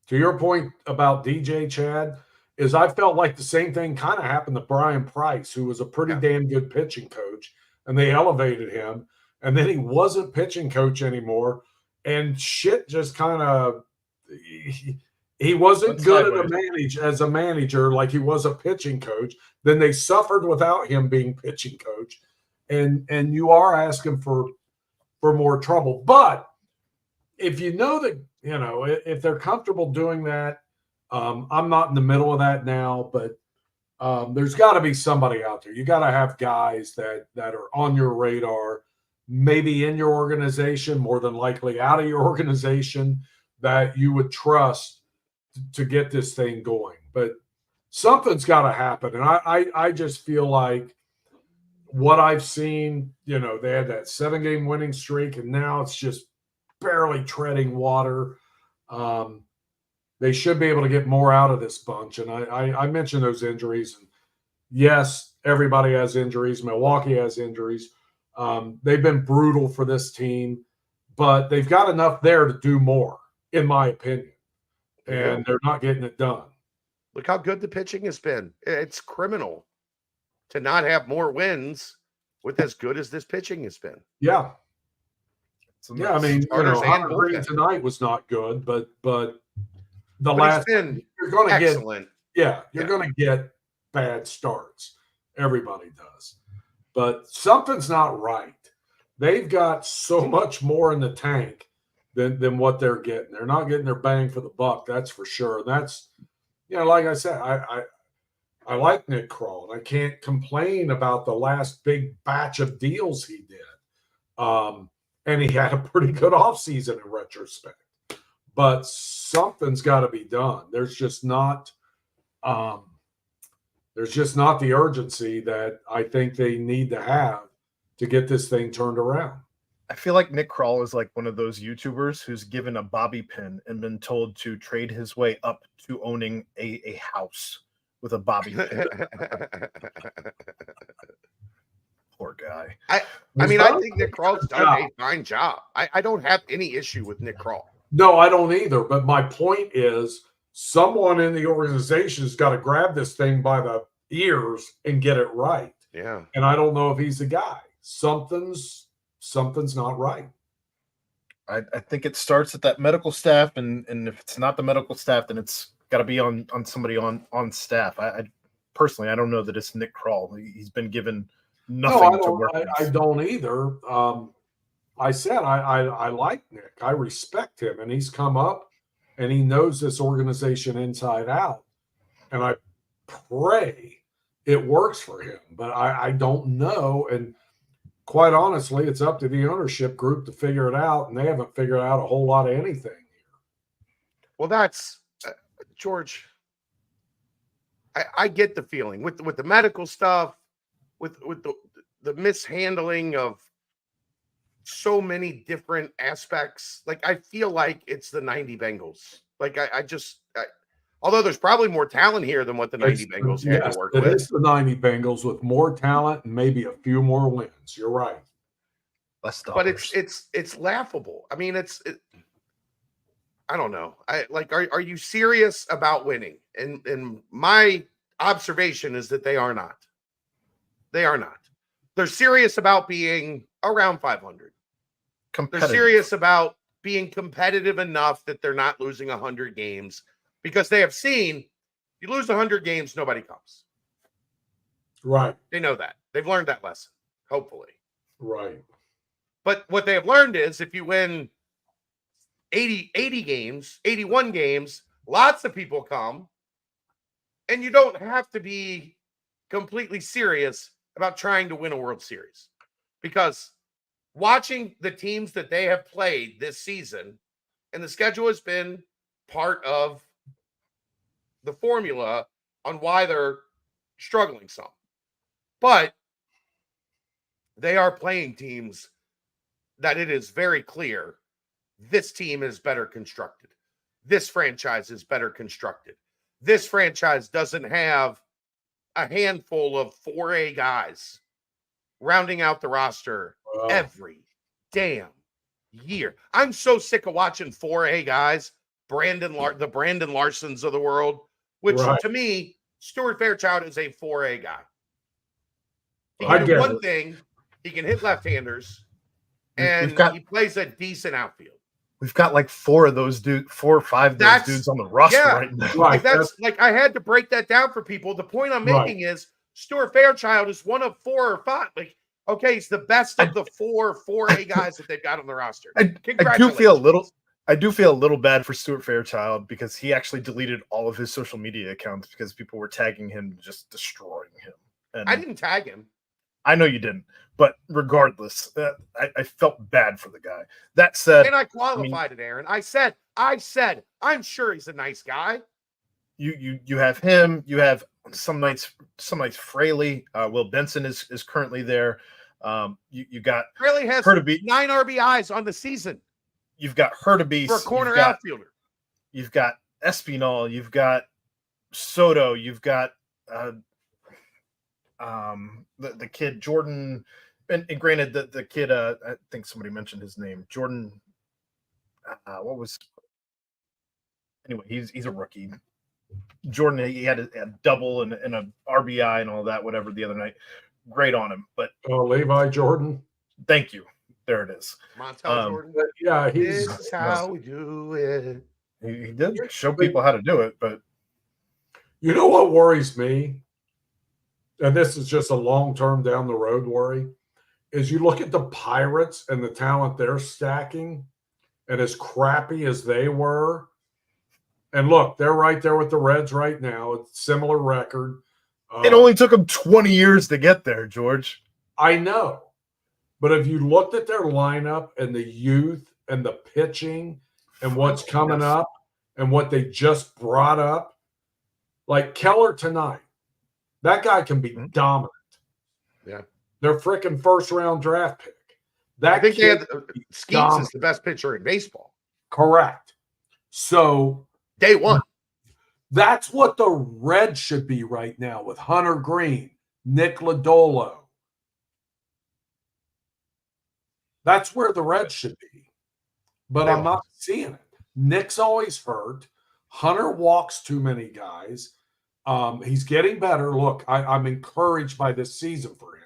To your point about DJ, Chad, is I felt like the same thing kind of happened to Brian Price, who was a pretty damn good pitching coach, and they elevated him, and then he wasn't pitching coach anymore, and shit just kind of he wasn't Went good sideways. as a manager like he was a pitching coach. Then they suffered without him being pitching coach, and you are asking for more trouble. But if you know that, if they're comfortable doing that, I'm not in the middle of that now, but there's got to be somebody out there. You got to have guys that are on your radar, maybe in your organization, more than likely out of your organization, that you would trust to get this thing going. But something's got to happen. And I just feel like what I've seen, they had that 7-game winning streak, and now it's just barely treading water. They should be able to get more out of this bunch. And I mentioned those injuries. And yes, everybody has injuries. Milwaukee has injuries. They've been brutal for this team, but they've got enough there to do more, in my opinion. And they're not getting it done. Look how good the pitching has been. It's criminal to not have more wins with as good as this pitching has been. Yeah. Yeah, I mean, and Green tonight was not good, but the But last he's been you're going to excellent. you're going to get bad starts. Everybody does, but something's not right. They've got so much more in the tank than what they're getting. They're not getting their bang for the buck. That's for sure. And that's, like I said, I like Nick Kroll, and I can't complain about the last big batch of deals he did. And he had a pretty good offseason in retrospect. But something's got to be done. There's just not the urgency that I think they need to have to get this thing turned around. I feel like Nick Kroll is like one of those YouTubers who's given a bobby pin and been told to trade his way up to owning a house with a bobby pin. Poor guy. I think Nick Kroll's done a fine job. I don't have any issue with Nick Kroll. No, I don't either. But my point is, someone in the organization has got to grab this thing by the ears and get it right. Yeah. And I don't know if he's the guy. Something's not right. I think it starts at that medical staff, and if it's not the medical staff, then it's got to be on somebody on staff. I personally, I don't know that it's Nick Kroll. He's been given nothing to work with. I don't either. I said I like Nick. I respect him, and he's come up and he knows this organization inside out. And I pray it works for him, but I don't know. And quite honestly, it's up to the ownership group to figure it out, and they haven't figured out a whole lot of anything here. Well, that's George. I get the feeling with the medical stuff, with the mishandling of so many different aspects. Like, I feel like it's the 90 Bengals. Like, although there's probably more talent here than what the 90 Bengals had to work with. It is the 90 Bengals with more talent and maybe a few more wins. You're right. But it's laughable. I mean, I don't know. Are you serious about winning? And my observation is that they are not. They are not. They're serious about being around 500. They're serious about being competitive enough that they're not losing 100 games, because they have seen, you lose 100 games, nobody comes. Right. They know that. They've learned that lesson, hopefully. Right. But what they have learned is, if you win 80 games, 81 games, lots of people come, and you don't have to be completely serious about trying to win a World Series. Because watching the teams that they have played this season, and the schedule has been part of the formula on why they're struggling some. But they are playing teams that it is very clear this team is better constructed. This franchise is better constructed. This franchise doesn't have a handful of 4A guys rounding out the roster every damn year. I'm so sick of watching 4A guys, the Brandon Larsons of the world, which Right. to me, Stuart Fairchild is a 4A guy. He I can get do one it. thing. He can hit left-handers, and got- he plays a decent outfield. We've got like 4 or 5 of those dudes on the roster right now. Right. Like that's like I had to break that down for people. The point I'm Right. making is Stuart Fairchild is one of 4 or 5. Like, okay, he's the best of the 4A guys that they've got on the roster. I Congratulations. do feel a little bad for Stuart Fairchild because he actually deleted all of his social media accounts because people were tagging him, just destroying him. And I didn't tag him. I know you didn't, but regardless, I felt bad for the guy. That said, And I qualified it, Aaron. I said, I'm sure he's a nice guy. you have him. You have some nights Fraley. Will Benson is currently there. You got Really has Hurtubise. 9 RBIs on the season You've got Hurtubise for a corner outfielder. You've got Espinal. You've got Soto. You've got the kid Jordan. And granted, the kid, I think somebody mentioned his name, Jordan. Anyway, he's a rookie. Jordan, he had a double and a RBI and all that, whatever, the other night. Great on him. But Levi Jordan. thank you. There it is. Montel Jordan. Yeah, This is how we do it. He did show people how to do it, but you know what worries me? And this is just a long-term down the road worry, is you look at the Pirates and the talent they're stacking, and as crappy as they were, and look, they're right there with the Reds right now. It's a similar record. it only took them 20 years to get there, George. I know. But if you looked at their lineup and the youth and the pitching and what's coming up and what they just brought up, like Keller tonight, that guy can be dominant. Yeah. Their freaking first-round draft pick. I think they had Skeets is the best pitcher in baseball. Correct. So day one. That's what the Reds should be right now with Hunter Green, Nick Lodolo. That's where the Reds should be. But I'm not seeing it. Nick's always hurt. Hunter walks too many guys. He's getting better. Look, I'm encouraged by this season for him.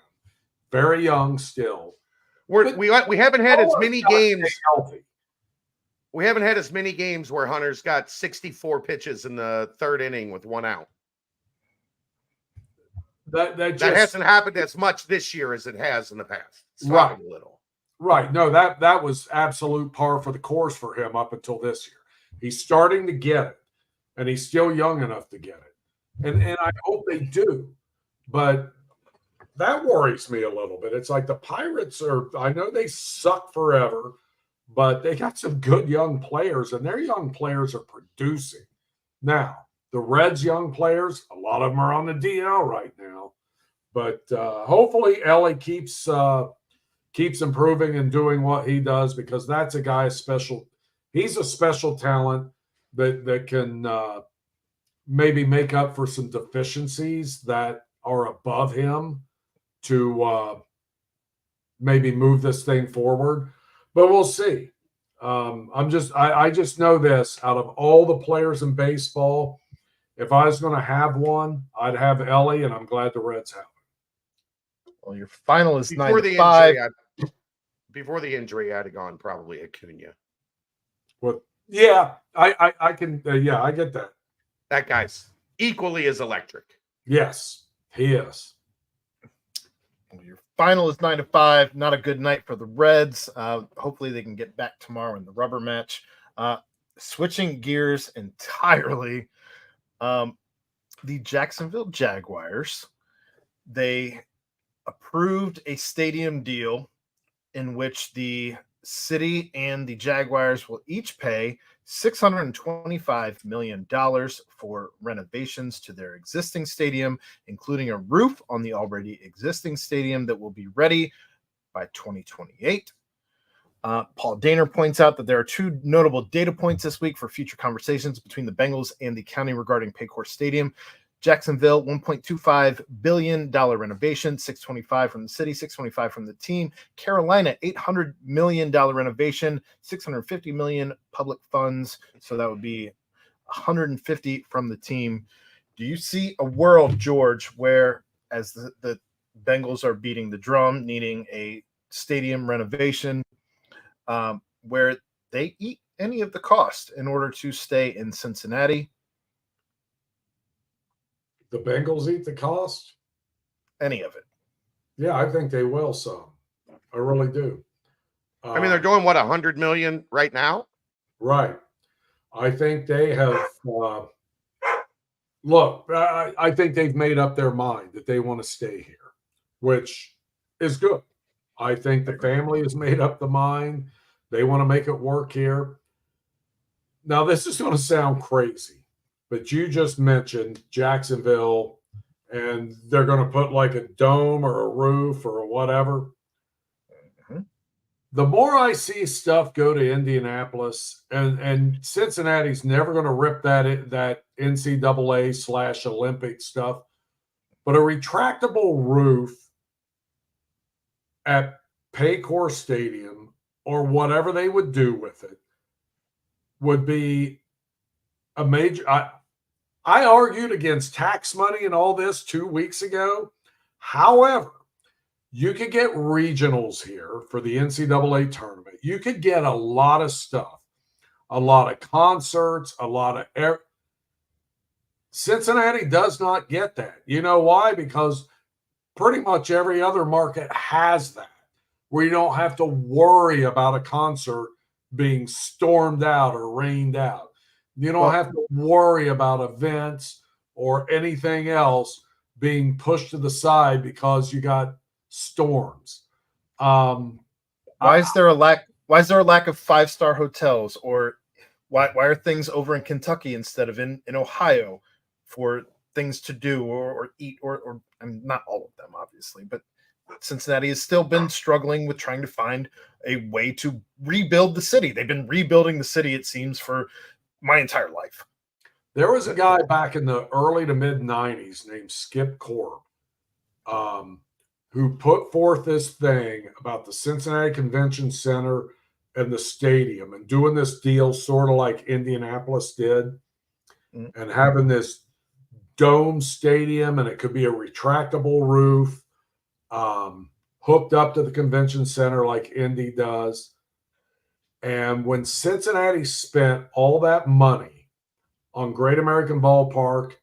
Very young still. We haven't had as many games. Healthy. We haven't had as many games where Hunter's got 64 pitches in the 3rd inning with 1 out. That hasn't happened as much this year as it has in the past. It's right. A little. Right. No, that was absolute par for the course for him up until this year. He's starting to get it, and he's still young enough to get it. And I hope they do. But that worries me a little bit. It's like the Pirates I know they suck forever, but they got some good young players, and their young players are producing. Now, the Reds' young players, a lot of them are on the DL right now. But hopefully Ellie keeps improving and doing what he does, because that's a guy special. He's a special talent that can maybe make up for some deficiencies that are above him to maybe move this thing forward. But we'll see. I just know this: out of all the players in baseball, if I was going to have one, I'd have Ellie, and I'm glad the Reds have him. Well, your final is 9-5. Before the injury, I'd have gone probably Acuna. What? Yeah, I can. Yeah, I get that. That guy's equally as electric. Yes, he is. Well, your final is 9-5. Not a good night for the Reds. Hopefully, they can get back tomorrow in the rubber match. Switching gears entirely, the Jacksonville Jaguars, they approved a stadium deal in which the city and the Jaguars will each pay $625 million for renovations to their existing stadium, including a roof on the already existing stadium that will be ready by 2028. Paul Daner points out that there are 2 notable data points this week for future conversations between the Bengals and the county regarding Paycor Stadium. Jacksonville, $1.25 billion renovation, $625 from the city, $625 from the team. Carolina, $800 million renovation, $650 million public funds. So that would be $150 from the team. Do you see a world, George, where as the Bengals are beating the drum, needing a stadium renovation, where they eat any of the cost in order to stay in Cincinnati? The Bengals eat the cost? Any of it? Yeah, I think they will some. I really do. I mean, they're doing what, 100 million right now? Right. I think they have. Look, I think they've made up their mind that they want to stay here, which is good. I think the family has made up the mind. They want to make it work here. Now, this is going to sound crazy, but you just mentioned Jacksonville, and they're going to put like a dome or a roof or whatever. The more I see stuff go to Indianapolis, and Cincinnati's never going to rip that NCAA / Olympic stuff, but a retractable roof at Paycor Stadium or whatever they would do with it would be a major. I argued against tax money and all this 2 weeks ago. However, you could get regionals here for the NCAA tournament. You could get a lot of stuff, a lot of concerts, a lot of Cincinnati does not get that. You know why? Because pretty much every other market has that, where you don't have to worry about a concert being stormed out or rained out. You don't have to worry about events or anything else being pushed to the side because you got storms. Why is there a lack of 5-star hotels, or why are things over in Kentucky instead of in Ohio for things to do or eat or I mean, not all of them obviously, but Cincinnati has still been struggling with trying to find a way to rebuild the city. They've been rebuilding the city, it seems, for my entire life. There was a guy back in the early to mid 90s named Skip Korb, who put forth this thing about the Cincinnati Convention Center and the stadium and doing this deal sort of like Indianapolis did, and having this dome stadium, and it could be a retractable roof hooked up to the convention center like Indy does. And when Cincinnati spent all that money on Great American Ballpark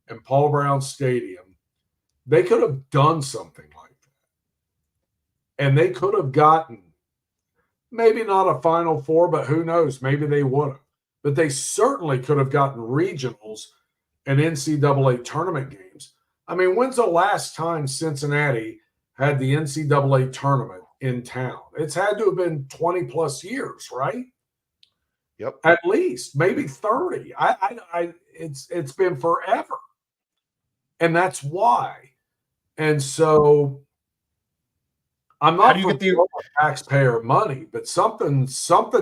and Paul Brown Stadium, they could have done something like that. And they could have gotten maybe not a Final Four, but who knows? Maybe they would have. But they certainly could have gotten regionals and NCAA tournament games. I mean, when's the last time Cincinnati had the NCAA tournament in town? It's had to have been 20 plus years, right? Yep. At least, maybe 30. It's been forever. And that's why. And so I'm not for taxpayer money, but something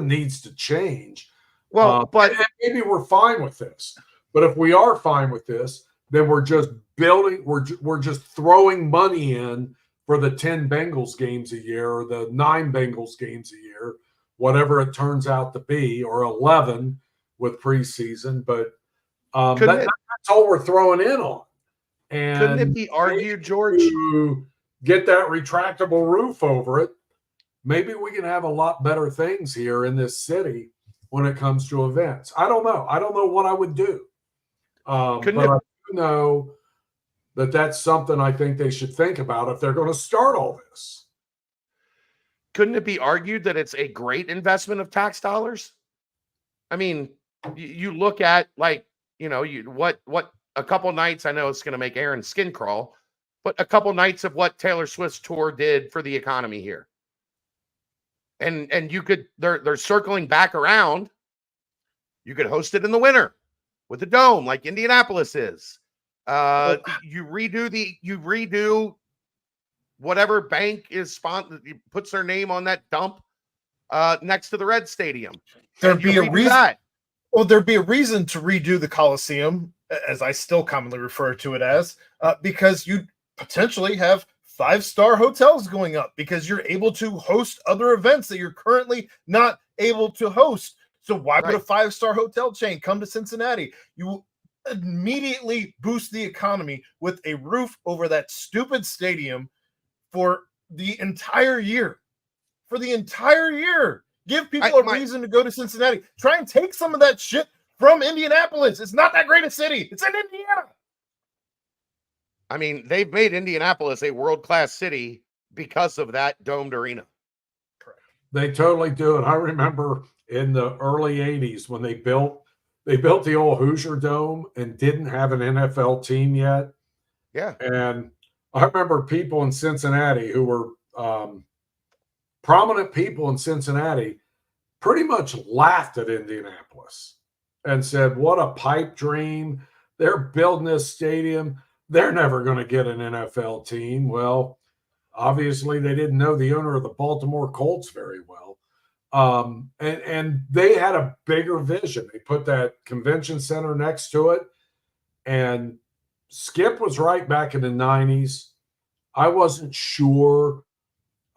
needs to change. Well, but maybe we're fine with this. But if we are fine with this, then we're just building, we're just throwing money in for the 10 Bengals games a year or the 9 Bengals games a year, whatever it turns out to be, or 11 with preseason. But that's all we're throwing in on. And couldn't it be argued, George, to get that retractable roof over it? Maybe we can have a lot better things here in this city when it comes to events. I don't know. I don't know what I would do. But I do know that that's something I think they should think about if they're going to start all this. Couldn't it be argued that it's a great investment of tax dollars? I mean, you look at what a couple nights, I know it's going to make Aaron's skin crawl, but a couple nights of what Taylor Swift's tour did for the economy here. And you could, they're circling back around. You could host it in the winter with the dome like Indianapolis is. You redo whatever bank is puts their name on that dump next to the Red Stadium. There'd be a reason. Well, there'd be a reason to redo the Coliseum, as I still commonly refer to it as, because you potentially have 5-star hotels going up because you're able to host other events that you're currently not able to host. So why would a 5-star hotel chain come to Cincinnati? immediately boost the economy with a roof over that stupid stadium for the entire year. For the entire year. Give people a reason to go to Cincinnati. Try and take some of that shit from Indianapolis. It's not that great a city. It's in Indiana. I mean, they've made Indianapolis a world-class city because of that domed arena. Correct. They totally do. And I remember in the early 80s when they built the old Hoosier Dome and didn't have an NFL team yet. Yeah. And I remember people in Cincinnati who were prominent people in Cincinnati pretty much laughed at Indianapolis and said, what a pipe dream. They're building this stadium. They're never going to get an NFL team. Well, obviously they didn't know the owner of the Baltimore Colts very well. And they had a bigger vision. They put that convention center next to it. And Skip was right back in the 90s. I wasn't sure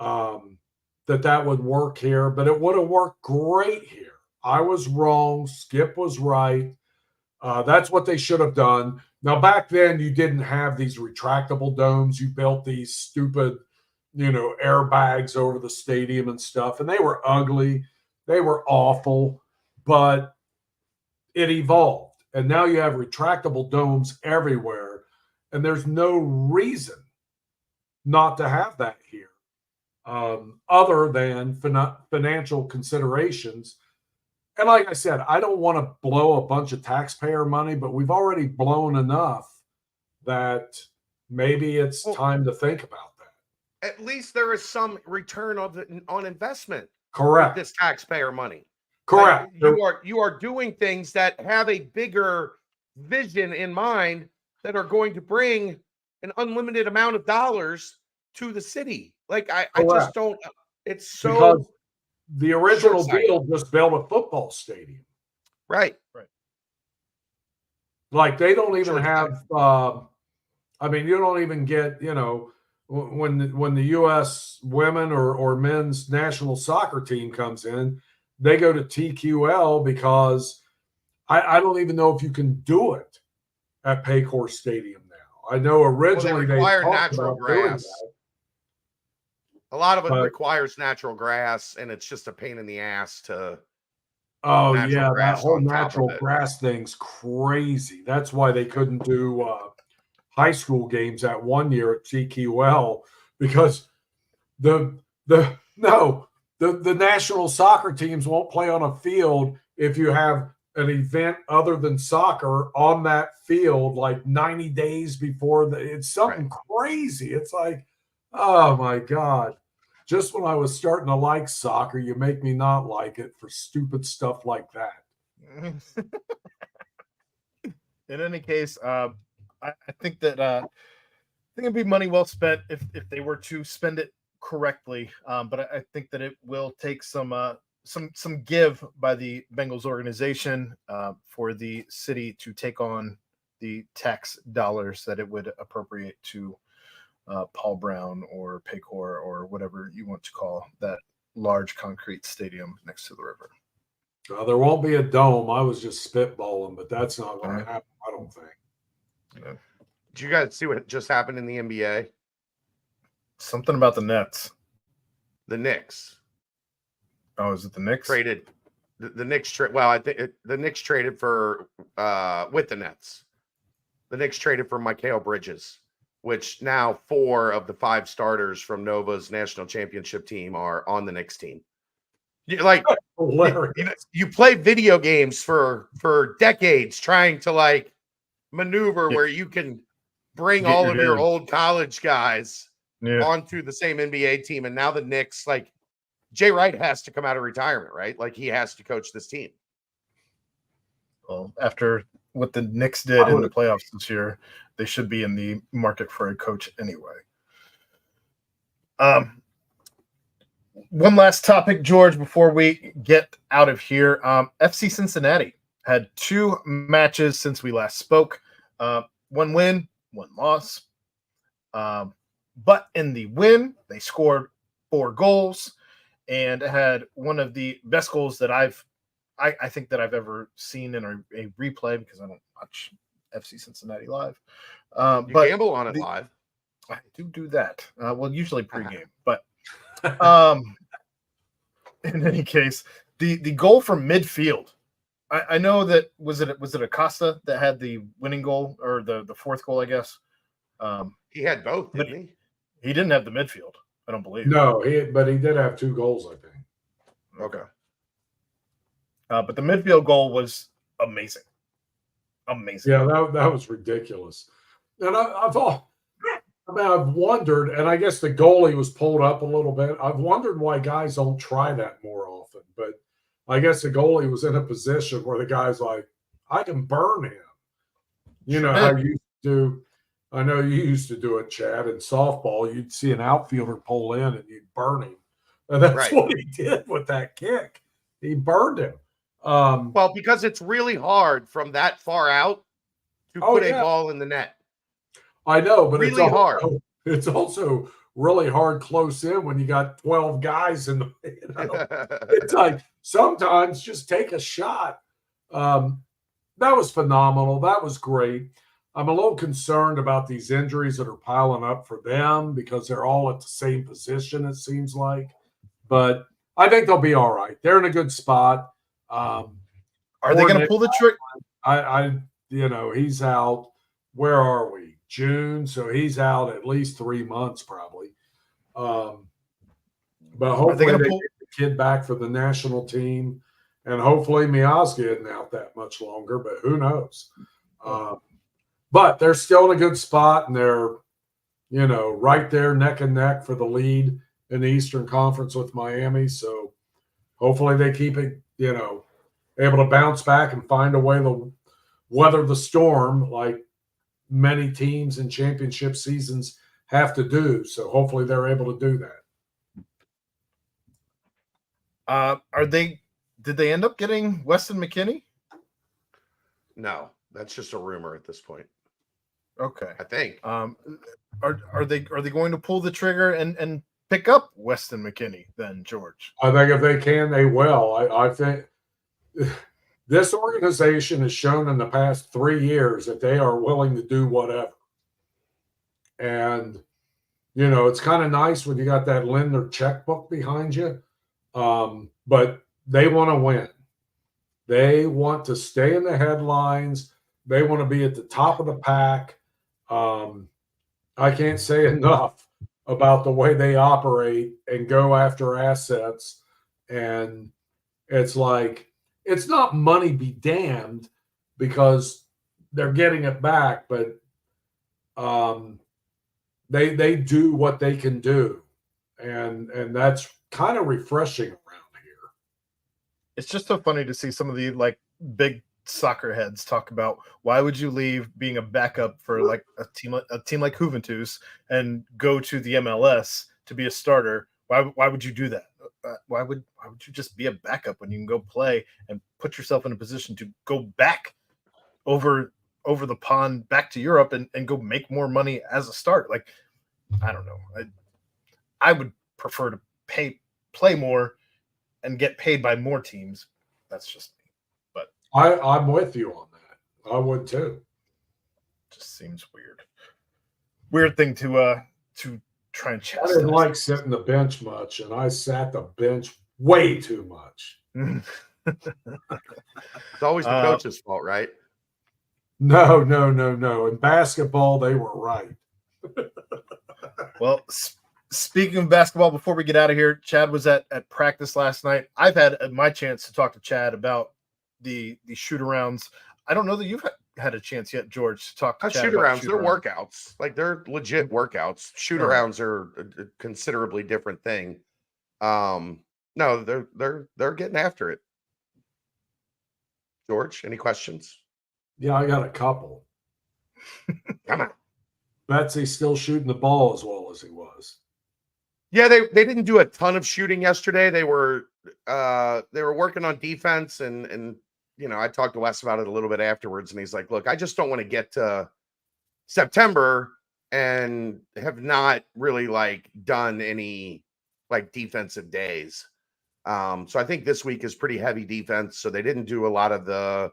that would work here, but it would have worked great here. I was wrong. Skip was right. That's what they should have done. Now, back then, you didn't have these retractable domes. You built these stupid, airbags over the stadium and stuff, and they were ugly. They were awful, but it evolved. And now you have retractable domes everywhere, and there's no reason not to have that here. Other than financial considerations. And like I said, I don't want to blow a bunch of taxpayer money, but we've already blown enough that maybe it's time to think about that. At least there is some return on investment. Correct. With this taxpayer money. Correct. Like you are doing things that have a bigger vision in mind that are going to bring an unlimited amount of dollars to the city. Like I just don't. It's so because the original deal just built a football stadium, right? Like they don't even have. I mean, you don't even get. When the U.S. women or men's national soccer team comes in, they go to TQL because I don't even know if you can do it at Paycor Stadium now. I know originally they require natural grass. A lot of it requires natural grass, and it's just a pain in the ass to. Oh yeah, that whole natural grass thing's crazy. That's why they couldn't do high school games that one year at TQL because the national soccer teams won't play on a field if you have an event other than soccer on that field like 90 days before. It's something crazy. It's like, oh my God. Just when I was starting to like soccer, you make me not like it for stupid stuff like that. In any case, I think that I think it'd be money well spent if they were to spend it correctly. But I think that it will take some give by the Bengals organization for the city to take on the tax dollars that it would appropriate to Paul Brown or Paycor or whatever you want to call that large concrete stadium next to the river. There won't be a dome. I was just spitballing, but that's not going to happen, I don't think. Yeah. Did you guys see what just happened in the NBA? Something about the Nets. The Knicks. Oh, is it the Knicks? Traded. The Knicks trade. Well, I think the Knicks traded for with the Nets. The Knicks traded for Mikal Bridges, which now 4 of the 5 starters from Nova's national championship team are on the Knicks team. You play video games for decades trying to maneuver where you can bring all of your old college guys onto the same NBA team. And now the Knicks, Jay Wright has to come out of retirement, right? Like he has to coach this team. Well, after what the Knicks did in the playoffs this year, they should be in the market for a coach anyway. One last topic, George, before we get out of here. FC Cincinnati had 2 matches since we last spoke. 1 win, 1 loss. But in the win, they scored 4 goals and had one of the best goals that I think that I've ever seen in a replay, because I don't watch FC Cincinnati Live. You But gamble on it live. I do that. Well, usually pregame, but in any case, the goal from midfield. I know that was it Acosta that had the winning goal or the fourth goal, I guess. He had both, but didn't he? He didn't have the midfield. I don't believe. No, but he did have 2 goals, I think. Okay. But the midfield goal was amazing. Amazing. Yeah, that was ridiculous. And I've wondered, and I guess the goalie was pulled up a little bit. I've wondered why guys don't try that more often. But I guess the goalie was in a position where the guy's like, I can burn him. You know how you do. I know you used to do it, Chad, in softball. You'd see an outfielder pull in and you'd burn him. And that's what he did with that kick. He burned him. Well, because it's really hard from that far out to put a ball in the net. I know, but really hard. It's also really hard close in when you got 12 guys in the. It's like sometimes just take a shot. That was phenomenal. That was great. I'm a little concerned about these injuries that are piling up for them because they're all at the same position, it seems like. But I think they'll be all right. They're in a good spot. Are they going to pull the trick? He's out. Where are we? June. So he's out at least 3 months probably. But hopefully they get the kid back for the national team. And hopefully Miazga isn't out that much longer, but who knows? But they're still in a good spot, and they're, right there neck and neck for the lead in the Eastern Conference with Miami. So hopefully they keep it, able to bounce back and find a way to weather the storm like many teams in championship seasons have to do. So hopefully they're able to do that. Did they end up getting Weston McKennie? No, that's just a rumor at this point. Okay. I think. Are they going to pull the trigger and pick up Weston McKennie then, George? I think if they can, they will. I think this organization has shown in the past 3 years that they are willing to do whatever. And, it's kind of nice when you got that Lindner checkbook behind you. But they want to win. They want to stay in the headlines. They want to be at the top of the pack. I can't say enough about the way they operate and go after assets. And it's like, it's not money be damned because they're getting it back, but they do what they can do. And that's kind of refreshing around here. It's just so funny to see some of the big soccer heads talk about why would you leave being a backup for a team like Juventus and go to the MLS to be a starter. Why would you do that? Why would you just be a backup when you can go play and put yourself in a position to go back over the pond back to Europe and go make more money as a starter? I don't know. I would prefer to play more and get paid by more teams. That's just me. But I'm with you on that. I would too. Just seems weird. Weird thing to try and chastise. I didn't like sitting the bench much, and I sat the bench way too much. It's always the coach's fault, right? No. In basketball, they were right. Well, speaking of basketball, before we get out of here, Chad was at practice last night. I've had my chance to talk to Chad about the shoot-arounds. I don't know that you've had a chance yet, George, to talk to Chad shoot-arounds. They're workouts. They're legit workouts. Shoot-arounds are a considerably different thing. No, they're getting after it. George, any questions? Yeah, I got a couple. Come on. Betsy's still shooting the ball as well as he was. Yeah, they didn't do a ton of shooting yesterday. They were working on defense and I talked to Wes about it a little bit afterwards, and he's like, look, I just don't want to get to September and have not really done any defensive days. So I think this week is pretty heavy defense. So they didn't do a lot of the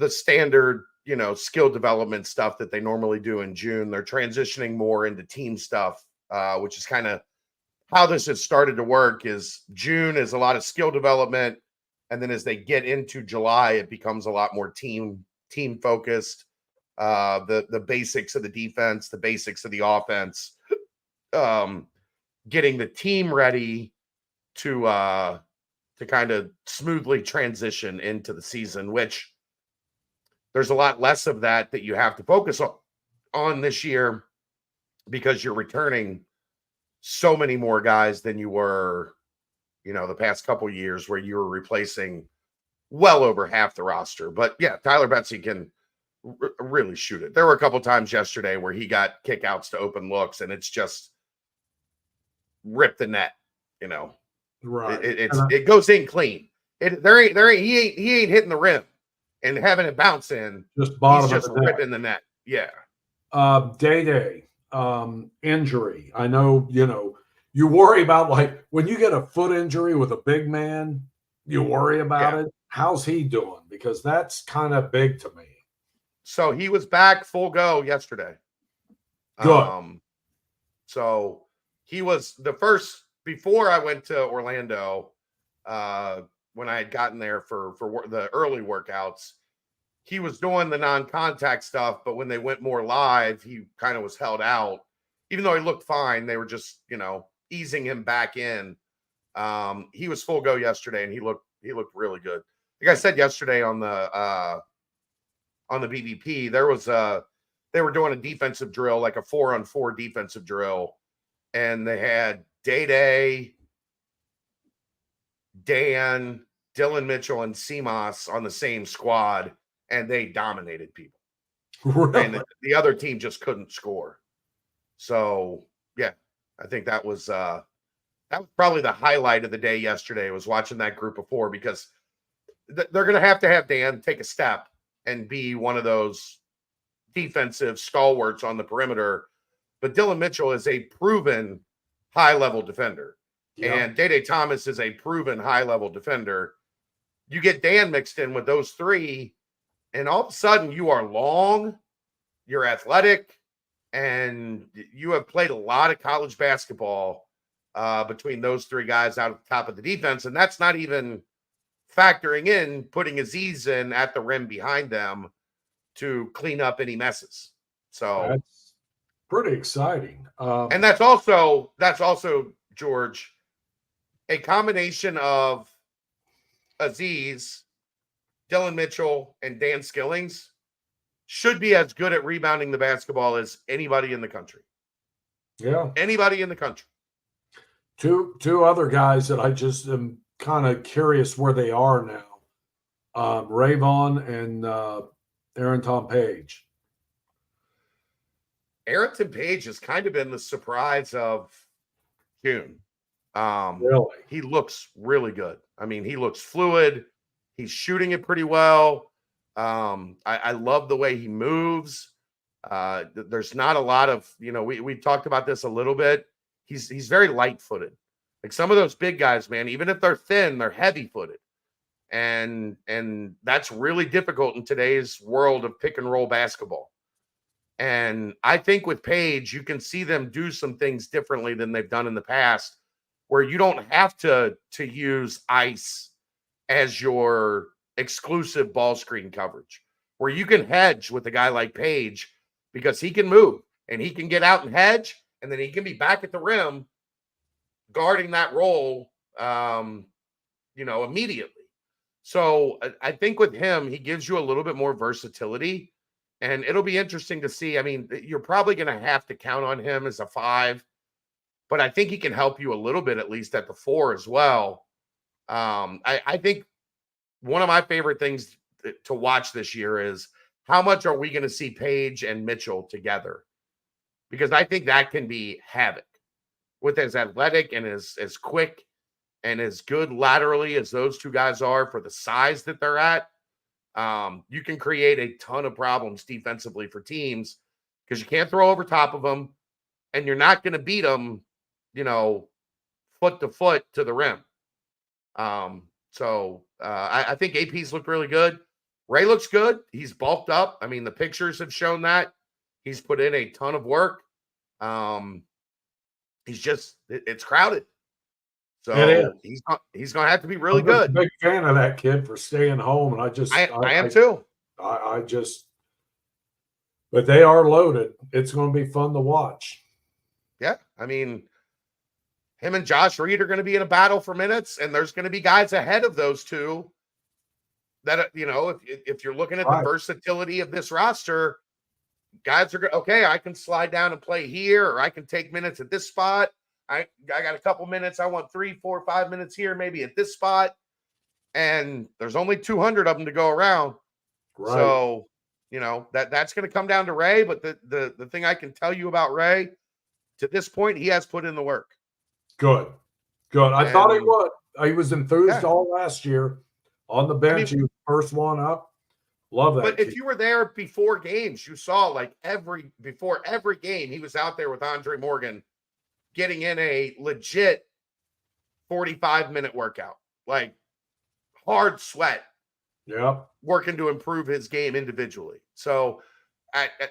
standard skill development stuff that they normally do in June. They're transitioning more into team stuff, which is kind of how this has started to work. Is June is a lot of skill development, and then as they get into July, it becomes a lot more team focused. The basics of the defense, the basics of the offense, getting the team ready to kind of smoothly transition into the season, which there's a lot less of that you have to focus on this year because you're returning so many more guys than you were, the past couple of years where you were replacing well over half the roster. But yeah, Tyler Betsy can really shoot it. There were a couple times yesterday where he got kickouts to open looks, and it's just rip the net. Right. It goes in clean. He ain't hitting the rim and having it bounce in. Just bottom He's just of the net. ripping the net. Yeah. Day injury. I know, you worry about, like, when you get a foot injury with a big man, you worry about it. How's he doing? Because that's kind of big to me. So he was back full go yesterday. Good. So he was the first, before I went to Orlando, when I had gotten there for the early workouts, he was doing the non-contact stuff, but when they went more live, he kind of was held out. Even though he looked fine, they were just, easing him back in. He was full go yesterday, and he looked really good. Like I said yesterday on the BBP, they were doing a defensive drill, like a 4-on-4 defensive drill, and they had Day, Dan, Dylan Mitchell, and Seamas on the same squad, and they dominated people. Really? And the other team just couldn't score. So yeah, I think that was probably the highlight of the day yesterday, was watching that group of four, because they're going to have Dan take a step and be one of those defensive stalwarts on the perimeter. But Dylan Mitchell is a proven high-level defender. Yeah. And Day Thomas is a proven high-level defender. You get Dan mixed in with those three, and all of a sudden you are long, you're athletic, and you have played a lot of college basketball between those three guys out at the top of the defense. And that's not even factoring in putting Aziz in at the rim behind them to clean up any messes. So that's pretty exciting. And that's also, George, a combination of Aziz, Dylan Mitchell, and Dan Skillings should be as good at rebounding the basketball as anybody in the country. Yeah. Anybody in the country. Two other guys that I just am kind of curious where they are now. Ray Vaughn and Aaron Tom Page. Arrington Page has kind of been the surprise of June. Really? He looks really good. I mean, he looks fluid. He's shooting it pretty well. I love the way he moves. There's not a lot of, we talked about this a little bit. He's very light-footed. Like some of those big guys, man, even if they're thin, they're heavy-footed. And that's really difficult in today's world of pick and roll basketball. And I think with Page, you can see them do some things differently than they've done in the past, where you don't have to use ice as your exclusive ball screen coverage, where you can hedge with a guy like Page because he can move and he can get out and hedge, and then he can be back at the rim guarding that role, immediately. So I think with him, he gives you a little bit more versatility, and it'll be interesting to see. I mean, you're probably going to have to count on him as a 5, but I think he can help you a little bit, at least at the 4 as well. I think one of my favorite things to watch this year is how much are we going to see Page and Mitchell together? Because I think that can be havoc with as athletic and as quick and as good laterally as those two guys are for the size that they're at. You can create a ton of problems defensively for teams because you can't throw over top of them, and you're not going to beat them, foot to foot to the rim. I think AP's looked really good. Ray looks good. He's bulked up. I mean, the pictures have shown that. He's put in a ton of work. It's crowded. So he's going to have to be really good. I'm a big fan of that kid for staying home, and I am too. But they are loaded. It's going to be fun to watch. Yeah, I mean, him and Josh Reed are going to be in a battle for minutes, and there's going to be guys ahead of those two that, if you're looking at the versatility of this roster, guys are okay, I can slide down and play here, or I can take minutes at this spot. I got a couple minutes. I want 3, 4, 5 minutes here, maybe at this spot. And there's only 200 of them to go around. Right. So, that's going to come down to Ray. But the thing I can tell you about Ray, to this point, he has put in the work. Good. I thought he would. He was enthused all last year on the bench. He was the first one up. Love that. But if you were there before games, you saw before every game, he was out there with Andre Morgan getting in a legit 45-minute workout, like hard sweat. Yeah. Working to improve his game individually. So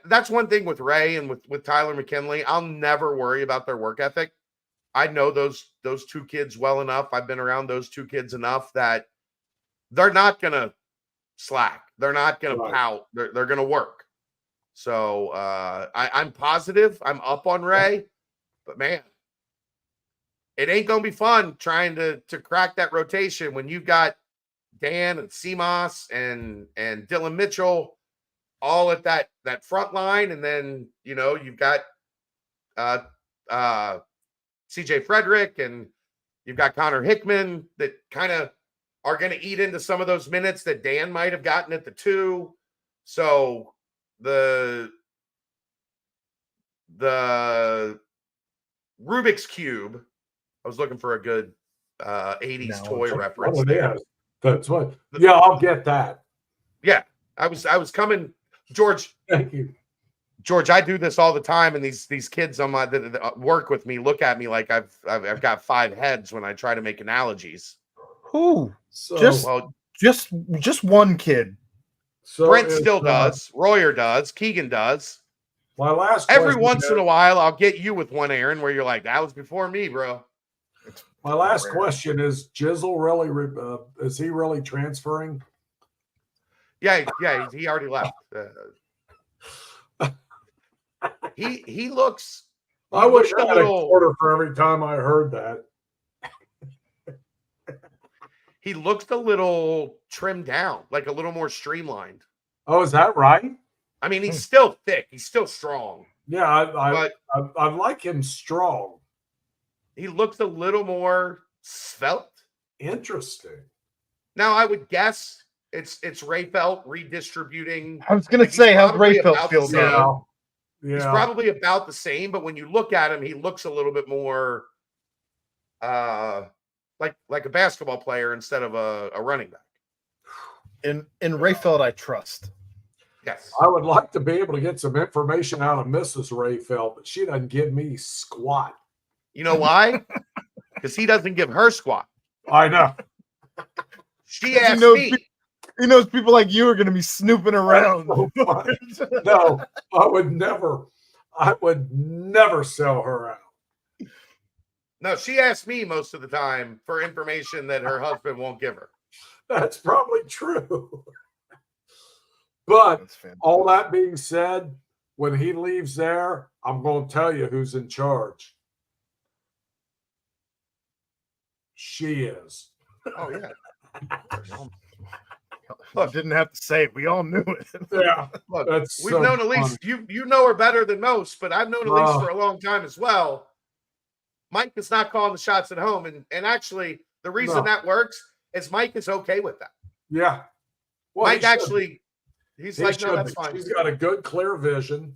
that's one thing with Ray and with Tyler McKinley. I'll never worry about their work ethic. I know those two kids well enough. I've been around those two kids enough that they're not going to slack. They're not going to pout. They're going to work. So I'm positive. I'm up on Ray. But, man, it ain't going to be fun trying to crack that rotation when you've got Dan and Seamoss and Dylan Mitchell all at that front line. And then, you've got CJ Frederick and you've got Connor Hickman that kind of are going to eat into some of those minutes that Dan might have gotten at the 2. So the Rubik's Cube, I was looking for a good 80s toy reference. Oh, yeah. That's what. Yeah, I'll get that. Yeah, I was coming, George. Thank you, George. I do this all the time, and these kids on that work with me look at me like I've got 5 heads when I try to make analogies. Who? Just one kid. So Brent still does. Royer does. Keegan does. My last every once in a while, I'll get you with one, Aaron, where you're like, "That was before me, bro." My last question is: Jizzle really? Is he really transferring? Yeah, he already left. He looks. I wish I had a quarter for every time I heard that. He looks a little trimmed down, like a little more streamlined. Oh, is that right? I mean, he's still thick. He's still strong. Yeah, I like him strong. He looks a little more svelte. Interesting. Now, I would guess it's Ray Felt redistributing. I was going to say, how's Ray Felt feel now? Yeah. He's probably about the same, but when you look at him, he looks a little bit more like a basketball player instead of a running back. In Ray Felt, I trust. Yes. I would like to be able to get some information out of Mrs. Ray Felt, but she doesn't give me squat. You know why? Because he doesn't give her squat. I know. She asked me. He knows people like you are going to be snooping around. No, I would never sell her out. No, she asked me most of the time for information that her husband won't give her. That's probably true. But all that being said, when he leaves there, I'm going to tell you who's in charge. She is. Oh, yeah. Look, didn't have to say it. We all knew it. Yeah. Look, we've known Elise. You know her better than most, but I've known Elise for a long time as well. Mike is not calling the shots at home. And actually, the reason that works is Mike is okay with that. Yeah. Well, Mike actually, he's like, no, that's fine. She's got a good, clear vision.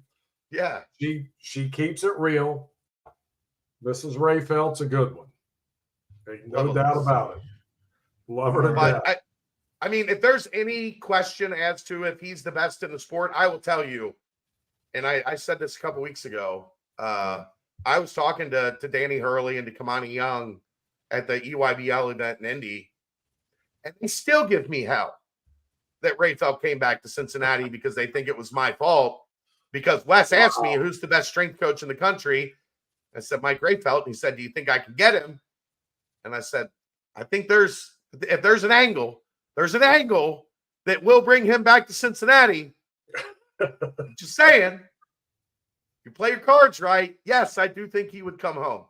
Yeah. She keeps it real. Mrs. Ray Felt's a good one. Ain't no doubt about it. Love her to death. I mean, if there's any question as to if he's the best in the sport, I will tell you. And I said this a couple weeks ago. I was talking to Danny Hurley and to Kamani Young at the EYBL event in Indy, and they still give me hell. that Ray Felt came back to Cincinnati because they think it was my fault. Because Wes asked me who's the best strength coach in the country. I said, Mike Rayfelt. He said, do you think I can get him? And I said, I think if there's an angle that will bring him back to Cincinnati. Just saying, you play your cards right. Yes, I do think he would come home.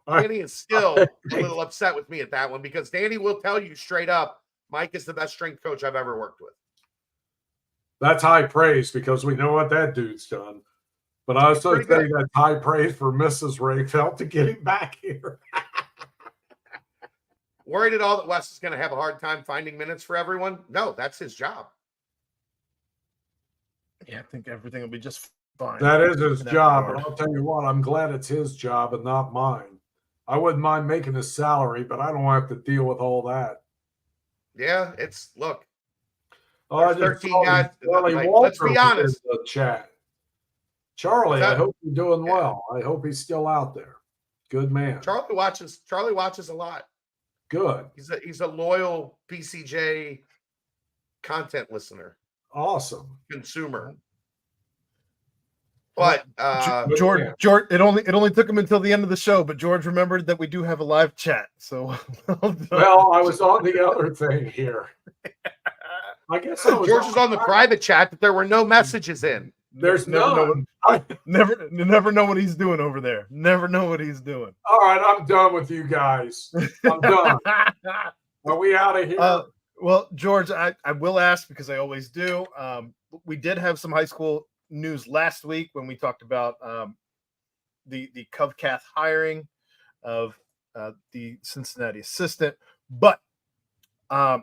Danny is still a little upset with me at that one because Danny will tell you straight up, Mike is the best strength coach I've ever worked with. That's high praise because we know what that dude's done. But I also say that's high praise for Mrs. Rayfelt to get him back here. Worried at all that Wes is going to have a hard time finding minutes for everyone? No, that's his job. Yeah, I think everything will be just fine. That is his job, but I'll tell you what, I'm glad it's his job and not mine. I wouldn't mind making his salary, but I don't have to deal with all that. Yeah, look. Oh, 13 guys. Let's be honest. In the chat. Charlie, I hope you're doing well. I hope he's still out there. Good man. Charlie watches a lot. Good. He's a loyal PCJ content listener. Awesome. Consumer. But George, it only took him until the end of the show, but George remembered that we do have a live chat. So well, I was on the other thing here. I guess George was on the private chat that there were no messages in. There's none. Never know what he's doing over there. Never know what he's doing. All right, I'm done with you guys. I'm done. Are we out of here? Well, George, I will ask because I always do. We did have some high school news last week when we talked about the Covcath hiring of the Cincinnati assistant. But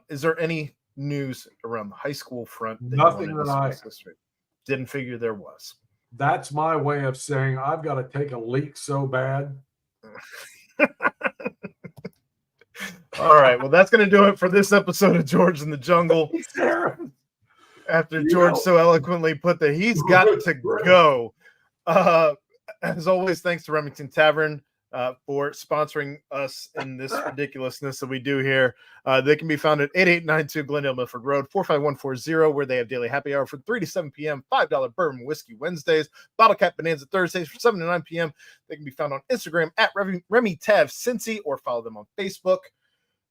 is there any news around the high school front? Nothing that I didn't figure there was. That's my way of saying I've got to take a leak so bad. All right. Well, that's going to do it for this episode of George in the Jungle. After George so eloquently put that he's got to go. As always, thanks to Remington Tavern for sponsoring us in this ridiculousness that we do here. They can be found at 8892 Glendale Milford Road, 45140, where they have daily happy hour from 3 to 7 p.m., $5 bourbon whiskey Wednesdays, bottle cap bonanza Thursdays from 7 to 9 p.m. They can be found on Instagram at Remy Tav Cincy or follow them on Facebook.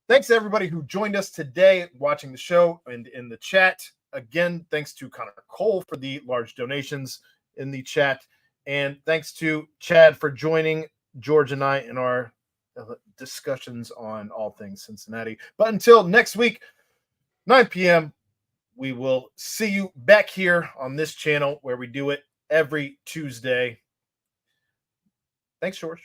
Thanks to everybody who joined us today watching the show and in the chat. Again, thanks to Connor Cole for the large donations in the chat. And thanks to Chad for joining George and I in our discussions on all things Cincinnati. But until next week, 9 p.m., we will see you back here on this channel where we do it every Tuesday. Thanks, George.